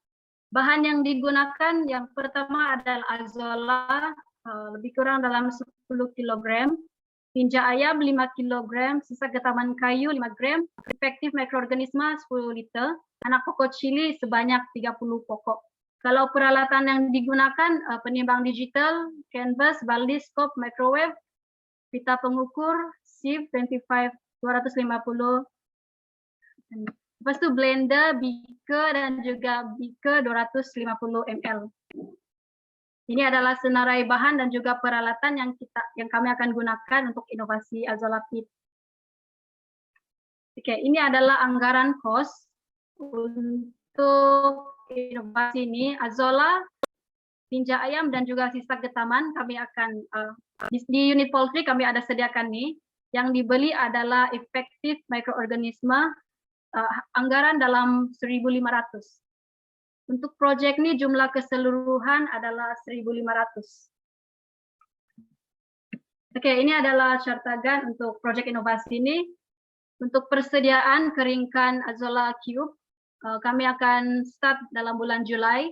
Speaker 7: Bahan yang digunakan yang pertama adalah azola, lebih kurang dalam 10 kg. Tinja ayam 5 kg, sisa ketaman kayu 5 gram, efektif mikroorganisme 10 liter, anak pokok cili sebanyak 30 pokok. Kalau peralatan yang digunakan, penimbang digital, canvas, baldiskop, microwave, pita pengukur, sieve 250. Lepas itu blender, beaker, dan juga beaker 250 ml. Ini adalah senarai bahan dan juga peralatan yang kami akan gunakan untuk inovasi azolapid. Oke, ini adalah anggaran kos untuk inovasi ini. Azola tinja ayam dan juga sisa getaman kami akan di unit poultry kami ada sediakan nih. Yang dibeli adalah efektif mikroorganisme anggaran dalam 1.500. Untuk proyek ini jumlah keseluruhan adalah 1.500. Oke, ini adalah syartagan untuk proyek inovasi ini. Untuk persediaan keringkan Azolla Cube, kami akan start dalam bulan Julai.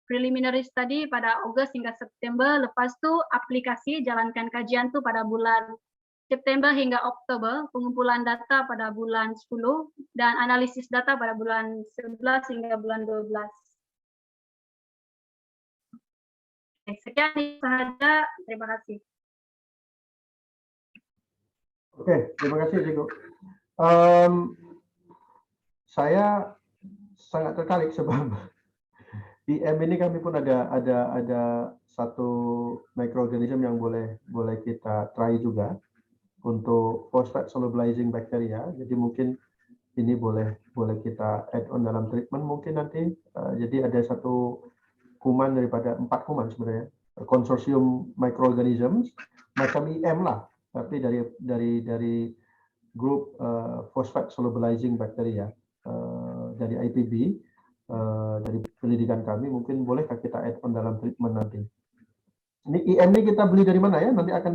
Speaker 7: Preliminary study pada Ogos hingga September. Lepas itu aplikasi jalankan kajian tuh pada bulan September hingga Oktober. Pengumpulan data pada bulan 10 dan analisis data pada bulan 11 hingga bulan 12. Oke, sekian saja. Terima kasih.
Speaker 3: Oke, terima kasih Cikgu. Saya sangat tertarik sebab IM ini kami pun ada satu mikroorganisme yang boleh kita try juga untuk phosphate solubilizing bacteria. Jadi mungkin ini boleh kita add on dalam treatment mungkin nanti. Jadi ada satu kuman daripada 4 kuman sebenarnya, konsorsium microorganisms macam IM lah, tapi dari grup phosphate solubilizing bacteria dari IPB, dari pendidikan kami. Mungkin bolehkah kita add on dalam treatment nanti. Ini IM ini kita beli dari mana ya? Nanti akan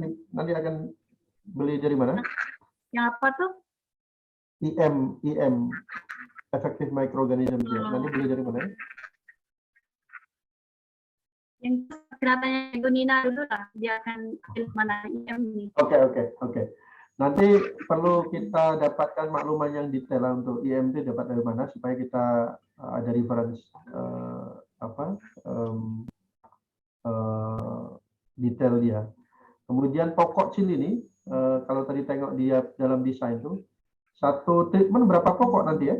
Speaker 3: beli dari mana?
Speaker 7: Yang apa tuh?
Speaker 3: IM effective microorganism dia. Nanti beli dari mana?
Speaker 7: Yang kelihatannya Ibu Nina dulu lah, dia akan pilih mana IM ini.
Speaker 3: Oke. Nanti perlu kita dapatkan makluman yang detail lah untuk IM itu dapat dari mana supaya kita ada reference detail dia. Kemudian pokok cili ini kalau tadi tengok dia dalam desain itu satu treatment berapa pokok nanti ya?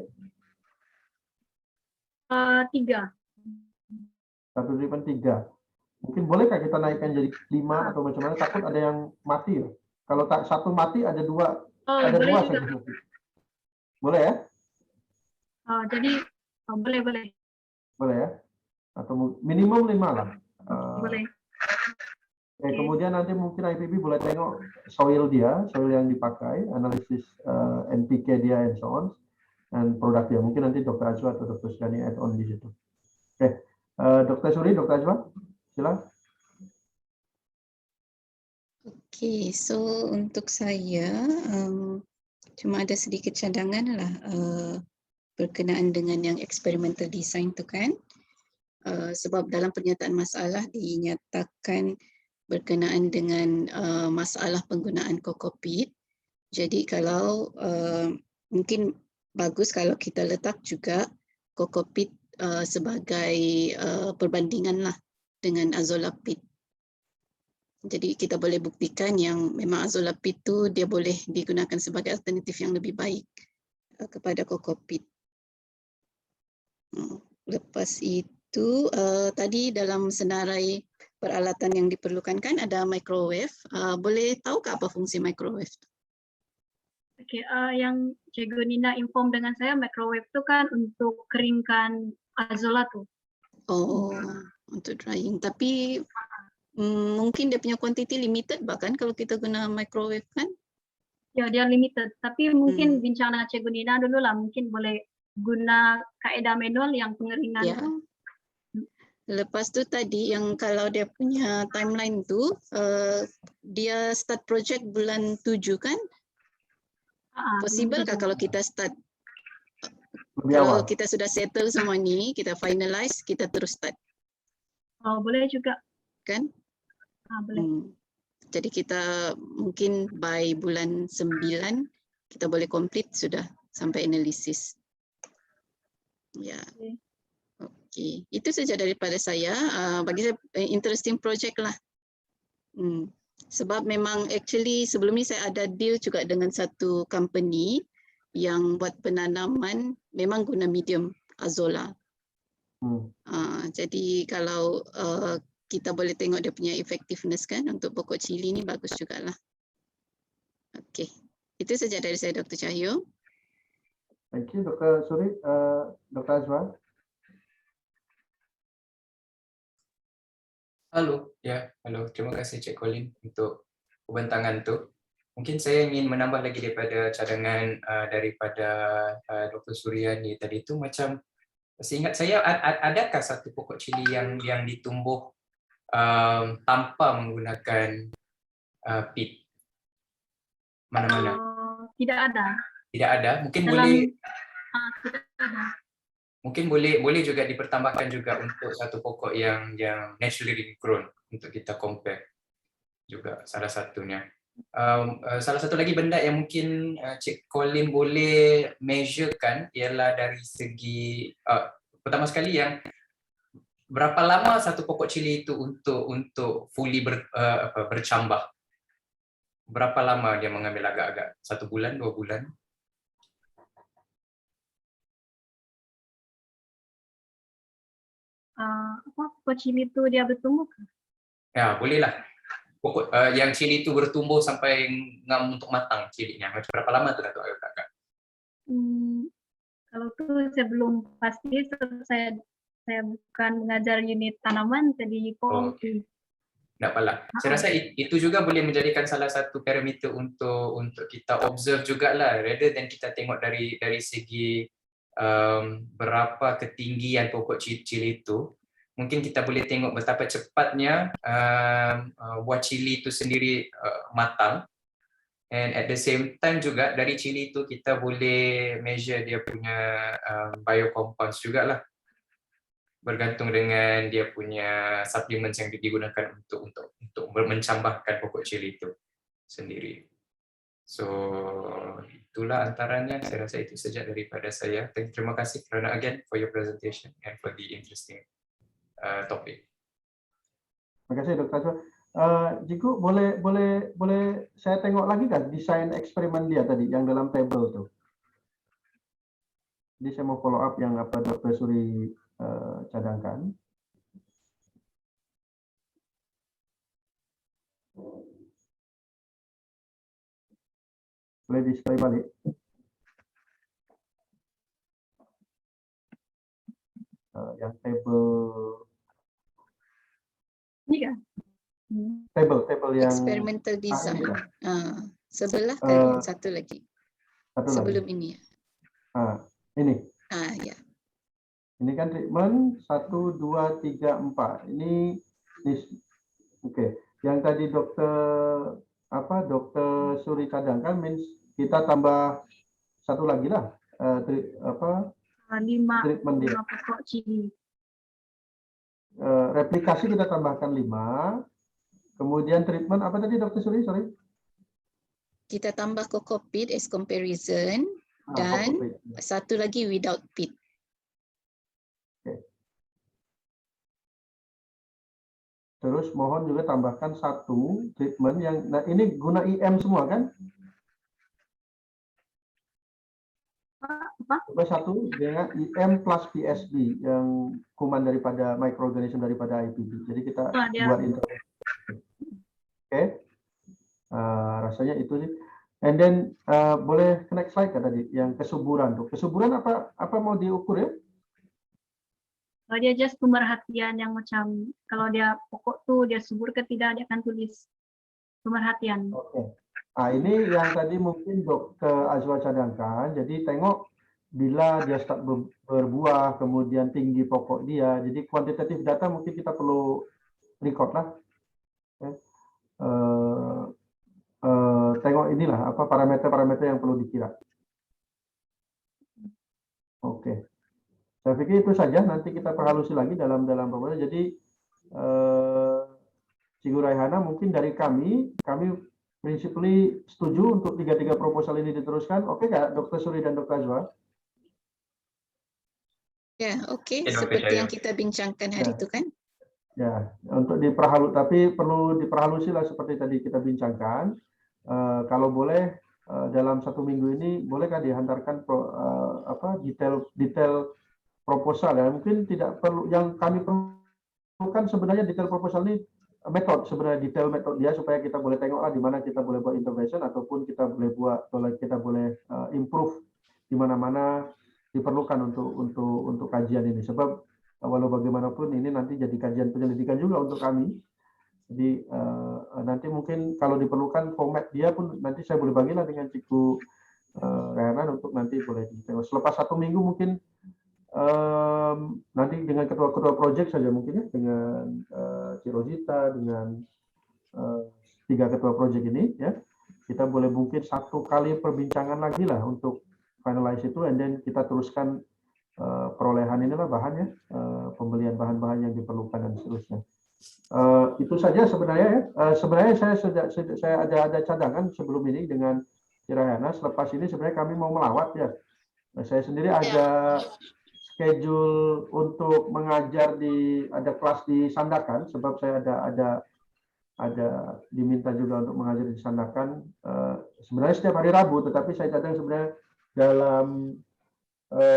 Speaker 7: 3.
Speaker 3: Satu treatment 3. Mungkin bolehkah kita naikkan jadi 5 atau macam mana? Takut ada yang mati ya. Kalau tak satu mati ada 2. Ada
Speaker 7: boleh
Speaker 3: 2
Speaker 7: juga.
Speaker 3: saja mati. Boleh ya?
Speaker 7: Jadi boleh.
Speaker 3: Boleh ya? Atau minimum 5 lah.
Speaker 7: Boleh.
Speaker 3: Kemudian nanti mungkin IPB boleh tengok soil yang dipakai, analisis NPK dia and so on, dan produk dia. Mungkin nanti Dr. Azwa atau Dr. Syani add on di situ. Oke, Dr. Suri, Dr. Azwa, silakan.
Speaker 5: Oke, so untuk saya cuma ada sedikit cadangan lah berkenaan dengan yang experimental design tu kan. Sebab dalam pernyataan masalah dinyatakan berkenaan dengan masalah penggunaan kokopit. Jadi kalau mungkin bagus kalau kita letak juga kokopit sebagai perbandingan lah dengan Azolla Pit. Jadi kita boleh buktikan yang memang Azolla Pit tu dia boleh digunakan sebagai alternatif yang lebih baik kepada kokopit. Lepas itu tadi dalam senarai peralatan yang diperlukan kan ada microwave. Boleh tahu ke apa fungsi microwave?
Speaker 7: Oke, yang Cikgu Nina inform dengan saya microwave itu kan untuk keringkan Azolla tuh.
Speaker 5: Oh, untuk drying. Tapi mungkin dia punya quantity limited bahkan kalau kita guna microwave kan?
Speaker 7: Ya, dia limited. Tapi mungkin bincang dengan Cikgu Nina dulu lah. Mungkin boleh guna kaedah manual yang pengeringan
Speaker 5: Ya.
Speaker 7: itu.
Speaker 5: Lepas tu tadi yang kalau dia punya timeline tu dia start project bulan 7 kan? Possible kah kalau kita start
Speaker 3: Lebih
Speaker 5: kalau
Speaker 3: awal.
Speaker 5: kita sudah settle semua ni, kita finalize, kita terus start
Speaker 7: Boleh juga.
Speaker 5: kan?
Speaker 7: Boleh.
Speaker 5: Jadi kita mungkin by bulan 9 kita boleh complete sudah sampai analisis. Ya. Okey, itu saja daripada saya. Bagi saya interesting project lah. Sebab memang actually sebelum ni saya ada deal juga dengan satu company yang buat penanaman memang guna medium Azolla. Jadi kalau kita boleh tengok dia punya effectiveness kan untuk pokok cili ni bagus jugalah. Okey, itu saja dari saya Dr. Cahyo.
Speaker 3: Thank you Dr. Suri, Dr. Azwa.
Speaker 6: Halo, ya, halo. Terima kasih Cik Colin untuk pembentangan tu. Mungkin saya ingin menambah lagi daripada cadangan daripada Dr. Suryani tadi tu, macam seingat saya adakah satu pokok cili yang ditumbuh tanpa menggunakan pit mana-mana?
Speaker 7: Tidak ada.
Speaker 6: Tidak ada. Mungkin
Speaker 7: Dalam
Speaker 6: boleh
Speaker 7: tidak ada.
Speaker 6: mungkin boleh juga dipertambahkan juga untuk satu pokok yang naturally grown untuk kita compare juga salah satunya. Salah satu lagi benda yang mungkin Cik Colin boleh measurekan ialah dari segi pertama sekali yang berapa lama satu pokok cili itu untuk fully bercambah. Berapa lama dia mengambil, agak-agak 1 bulan, 2 bulan?
Speaker 7: Pokok cili itu dia bertumbuh ke?
Speaker 6: Ya, bolehlah. Pokok yang cili itu bertumbuh sampai ngam untuk matang cilinya. Macam berapa lama tu Datuk Kakak?
Speaker 7: Kalau itu saya belum pasti, saya bukan mengajar unit tanaman, jadi
Speaker 6: Okay. Tak apalah. Saya rasa itu juga boleh menjadikan salah satu parameter untuk kita observe jugalah, rather than kita tengok dari segi berapa ketinggian pokok cili itu. Mungkin kita boleh tengok betapa cepatnya buah cili itu sendiri matang, and at the same time juga dari cili itu kita boleh measure dia punya biocompounds jugalah, bergantung dengan dia punya supplements yang digunakan untuk mencambahkan pokok cili itu sendiri. So itulah antaranya. Saya rasa itu saja daripada saya. Terima kasih kerana again for your presentation and for the interesting topik.
Speaker 3: Terima kasih Dr. Azwar. Jiku, boleh saya tengok lagi kan desain eksperimen dia tadi yang dalam table tuh. Jadi saya mau follow up yang apa Dr. Suri cadangkan. Boleh display balik. Yang table.
Speaker 7: Ini kan?
Speaker 3: Table yang
Speaker 5: experimental design. Sebelah satu lagi. Sebelum
Speaker 3: lagi.
Speaker 5: ini.
Speaker 3: Ini.
Speaker 5: Ya.
Speaker 3: Ini kan treatment 1, 2, 3, 4. Ini oke. Yang tadi Dokter Suri cadangkan means kita tambah satu lagi lah. Treatment dia.
Speaker 7: 5 pokok cili.
Speaker 3: Replikasi kita tambahkan 5. Kemudian treatment apa tadi Dokter Suri? Sorry.
Speaker 5: Kita tambah kokopit as comparison dan satu lagi without pit.
Speaker 3: Terus mohon juga tambahkan satu treatment yang, nah ini guna IM semua kan?
Speaker 7: Apa?
Speaker 3: Satu dengan IM plus PSB yang kuman daripada microorganism daripada IPB. Jadi kita buat intervensi. Oke. Rasanya itu sih. And then boleh next slide kan tadi yang kesuburan tuh. Kesuburan apa mau diukur ya?
Speaker 7: Kalau dia just pemerhatian yang macam kalau dia pokok tuh dia subur ke tidak, dia akan tulis pemerhatian.
Speaker 3: Oke. Ini yang tadi mungkin Dr. Azwar cadangkan. Jadi tengok bila dia start berbuah, kemudian tinggi pokok dia. Jadi kuantitatif data mungkin kita perlu record lah. Tengok inilah apa parameter-parameter yang perlu dikira. Oke. Saya pikir itu saja, nanti kita perhalusi lagi dalam proposal. Jadi Cikgu Raihana, mungkin dari kami prinsipally setuju untuk 3 proposal ini diteruskan. Oke nggak Dr. Suri dan Dr. Azwar?
Speaker 5: Ya, oke. Seperti yang kita bincangkan hari itu kan?
Speaker 3: Ya, untuk tapi perlu diperhalusi lah seperti tadi kita bincangkan. Kalau boleh dalam 1 minggu ini bolehkah dihantarkan detail proposal ya, mungkin tidak perlu, yang kami perlukan sebenarnya detail proposal ini detail metode dia supaya kita boleh tengoklah di mana kita boleh buat intervention ataupun kita boleh improve di mana-mana diperlukan untuk kajian ini. Sebab walau bagaimanapun ini nanti jadi kajian penyelidikan juga untuk kami. Jadi nanti mungkin kalau diperlukan format dia pun nanti saya boleh bagilah dengan Ciku Rehanan untuk nanti boleh ditengok. Selepas 1 minggu mungkin nanti dengan ketua-ketua proyek saja mungkin ya, dengan Cik Rosita, dengan 3 ketua proyek ini ya, kita boleh mungkin 1 kali perbincangan lagi lah untuk finalize itu, and then kita teruskan perolehan inilah bahannya, pembelian bahan-bahan yang diperlukan dan seterusnya. Itu saja sebenarnya ya. Sebenarnya saya ada cadangan sebelum ini dengan Kirahana. Selepas ini sebenarnya kami mau melawat ya. Saya sendiri ada schedule untuk mengajar ada kelas di Sandakan, sebab saya ada diminta juga untuk mengajar di Sandakan. Sebenarnya setiap hari Rabu, tetapi saya cadang sebenarnya dalam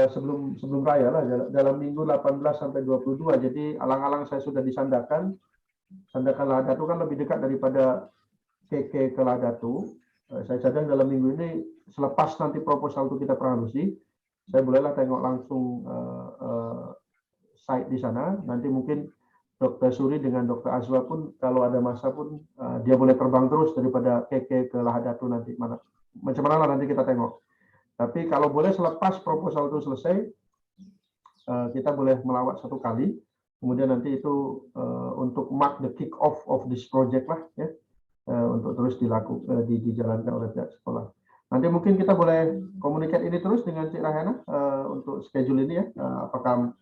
Speaker 3: sebelum raya lah, dalam minggu 18 sampai 22. Jadi alang-alang saya sudah di Sandakan. Sandakan Lahadatu kan lebih dekat daripada KK ke Lahadatu. Saya cadang dalam minggu ini, selepas nanti proposal itu kita prahalusi, saya bolehlah tengok langsung site di sana. Nanti mungkin Dr. Suri dengan Dr. Azwa pun kalau ada masa pun dia boleh terbang terus daripada KK ke Lahadatu nanti. Macam mana lah nanti kita tengok. Tapi kalau boleh selepas proposal itu selesai, kita boleh melawat 1 kali. Kemudian nanti itu untuk mark the kick off of this project lah ya, untuk terus dijalankan oleh pihak sekolah. Nanti mungkin kita boleh komunikasi ini terus dengan Cik Rahana untuk schedule ini ya, apakah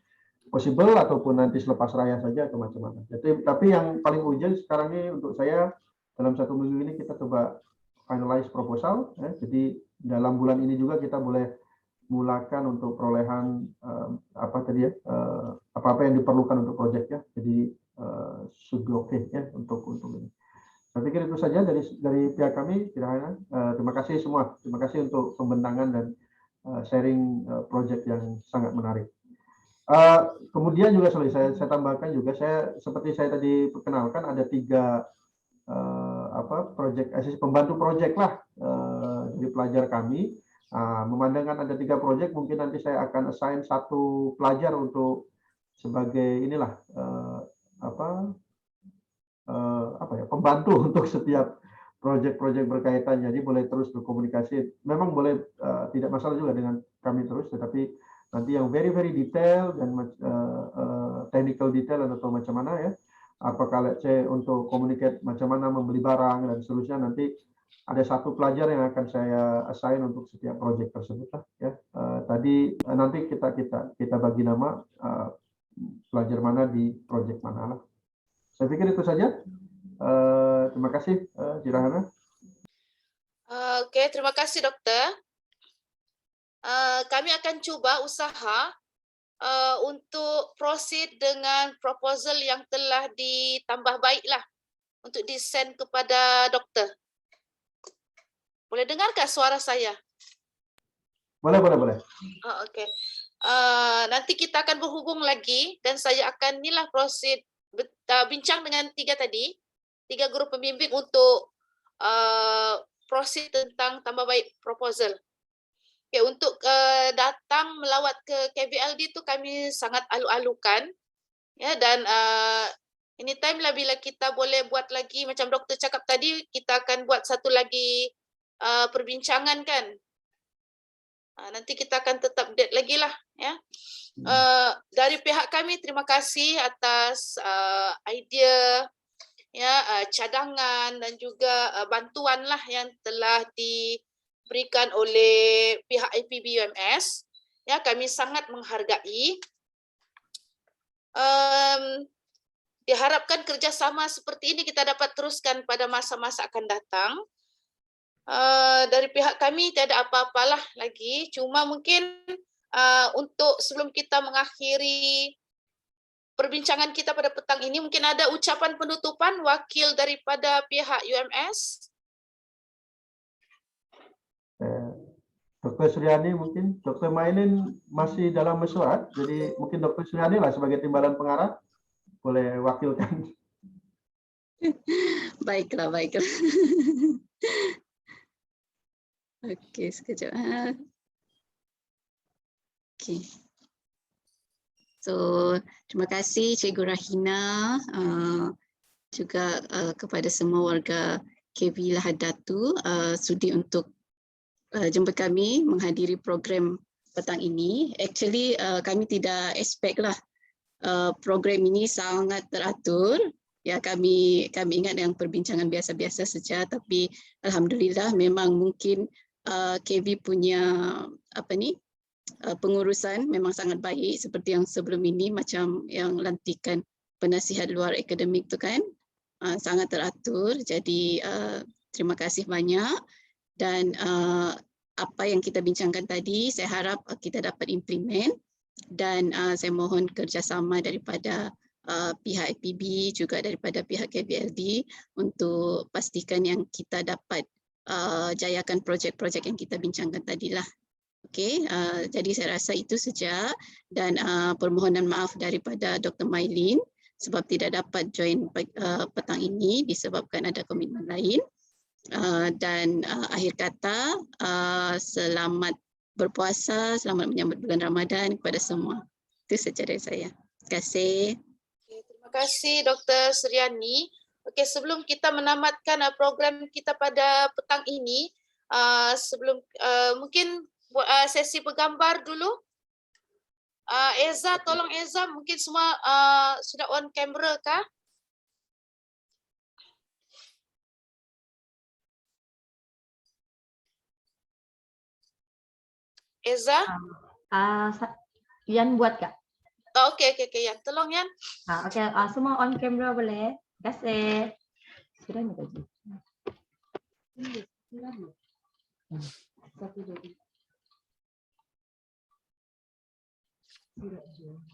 Speaker 3: possible ataupun nanti selepas raya saja atau macam mana. Jadi tapi yang paling urgent sekarang ini untuk saya dalam 1 minggu ini kita coba finalize proposal ya. Jadi dalam bulan ini juga kita boleh mulakan untuk perolehan apa-apa yang diperlukan untuk proyek ya. Jadi should be okay ya untuk ini. Saya pikir itu saja dari pihak kami. Terima kasih semua. Terima kasih untuk pembentangan dan sharing proyek yang sangat menarik. Kemudian juga saya tambahkan juga, seperti saya tadi perkenalkan ada 3 proyek pembantu proyek lah dari pelajar kami. Memandangkan ada 3 proyek, mungkin nanti saya akan assign 1 pelajar untuk sebagai inilah pembantu untuk setiap proyek-proyek berkaitan. Jadi boleh terus berkomunikasi. Memang boleh tidak masalah juga dengan kami terus, tetapi nanti yang very detail dan technical detail atau macam mana ya. Apakah let's say untuk communicate macam mana membeli barang dan seterusnya, nanti ada 1 pelajar yang akan saya assign untuk setiap proyek tersebut lah ya. Tadi nanti kita bagi nama pelajar mana di proyek mana lah. Saya pikir itu saja. Terima kasih Jirahana.
Speaker 2: Oke, terima kasih dokter. Kami akan coba usaha untuk proceed dengan proposal yang telah ditambah baiklah untuk di-send kepada dokter. Boleh dengarkah suara saya?
Speaker 3: Boleh.
Speaker 2: Okey. Nanti kita akan berhubung lagi dan saya akan proceed bincang dengan 3 guru pembimbing untuk proceed tentang tambah baik proposal. Okay, untuk datang melawat ke KBLD itu kami sangat alu-alukan ya, dan anytime lah bila kita boleh buat lagi macam doktor cakap tadi, kita akan buat satu lagi perbincangan kan. Nanti kita akan tetap update lagi lah ya. Dari pihak kami terima kasih atas idea ya, cadangan dan juga bantuan lah yang telah diberikan oleh pihak IPB UMS ya, kami sangat menghargai. Diharapkan kerjasama seperti ini kita dapat teruskan pada masa-masa akan datang. Dari pihak kami tiada apa-apalah lagi, cuma mungkin untuk sebelum kita mengakhiri perbincangan kita pada petang ini, mungkin ada ucapan penutupan wakil daripada pihak UMS.
Speaker 3: Dr. Suryani mungkin, Dr. Mainin masih dalam mesyuarat, jadi mungkin Dr. Suryani lah sebagai timbalan pengarah boleh wakilkan.
Speaker 5: Baiklah. Okey, sekejap. Okey. So terima kasih Cikgu Rahina, juga kepada semua warga KV Lahadatu sudi untuk jemput kami menghadiri program petang ini. Actually kami tidak expect lah program ini sangat teratur. Ya, kami ingat yang perbincangan biasa-biasa saja, tapi alhamdulillah memang mungkin KV punya pengurusan memang sangat baik seperti yang sebelum ini, macam yang lantikan penasihat luar akademik tu kan, sangat teratur. Jadi terima kasih banyak, dan apa yang kita bincangkan tadi saya harap kita dapat implement, dan saya mohon kerjasama daripada pihak IPB juga daripada pihak KBLD untuk pastikan yang kita dapat jayakan projek-projek yang kita bincangkan tadilah. Okey, jadi saya rasa itu saja, dan permohonan maaf daripada Dr. Mailin sebab tidak dapat join petang ini disebabkan ada komitmen lain. Dan akhir kata, selamat berpuasa, selamat menyambut bulan Ramadan kepada semua. Itu saja dari saya. Terima kasih.
Speaker 2: Terima kasih Dr. Suryani. Okey, sebelum kita menamatkan program kita pada petang ini, mungkin sesi bergambar dulu. Eza, tolong Eza, mungkin semua sudah on camera kah? Eza?
Speaker 4: Yan buat Kak.
Speaker 2: Oh, okey, Yan. Tolong Yan.
Speaker 4: Okey, semua on camera boleh. Terima kasih. Sudah ni tadi.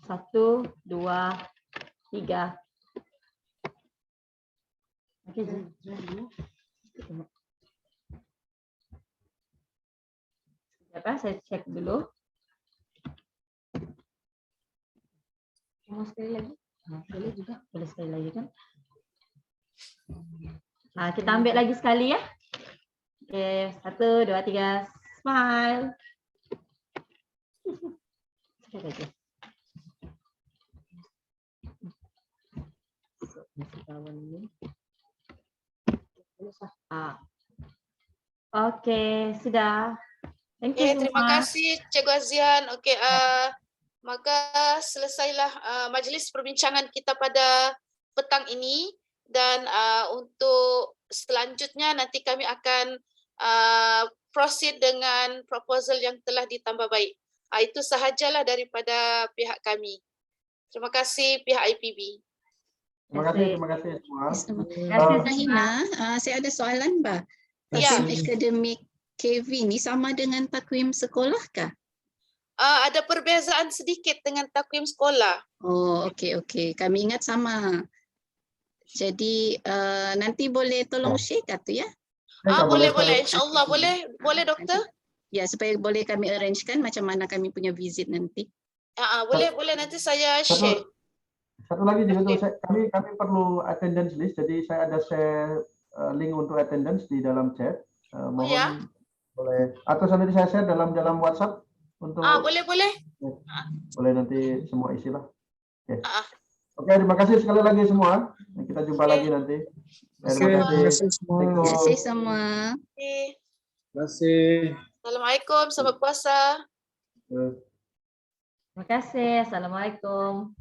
Speaker 4: Satu, dua, tiga. Okey, saya cek dulu. Mau sekali lagi? Boleh juga. Boleh sekali lagi kan? Kita ambil lagi sekali ya. Okey, 1, 2, 3. Smile. Sekali lagi. Okey, sudah. Thank you semua.
Speaker 2: Terima kasih Cikgu Azian. Okey, maka selesailah majlis perbincangan kita pada petang ini, dan untuk selanjutnya nanti kami akan proceed dengan proposal yang telah ditambah baik. Itu sahajalah daripada pihak kami. Terima kasih pihak IPB.
Speaker 3: Terima kasih semua.
Speaker 5: Rahina, saya ada soalan, Mbak. Takwim akademik KV ni sama dengan takwim sekolah kah?
Speaker 2: Ada perbezaan sedikit dengan takwim sekolah.
Speaker 5: Oh, okey. Kami ingat sama. Jadi nanti boleh tolong share tu ya?
Speaker 2: Boleh. InsyaAllah boleh doktor.
Speaker 5: Ya, supaya boleh kami arrangekan macam mana kami punya visit nanti.
Speaker 2: Boleh nanti saya share.
Speaker 3: Satu lagi juga kami perlu attendance list, jadi saya ada share link untuk attendance di dalam chat. Mohon boleh, atau nanti saya share dalam WhatsApp untuk
Speaker 2: boleh.
Speaker 3: Boleh nanti semua isilah. Oke, terima kasih sekali lagi semua. Kita jumpa lagi nanti.
Speaker 1: Terima kasih semua.
Speaker 5: Terima kasih semua.
Speaker 1: Terima kasih.
Speaker 2: Assalamualaikum, selamat puasa.
Speaker 4: Terima kasih. Assalamualaikum.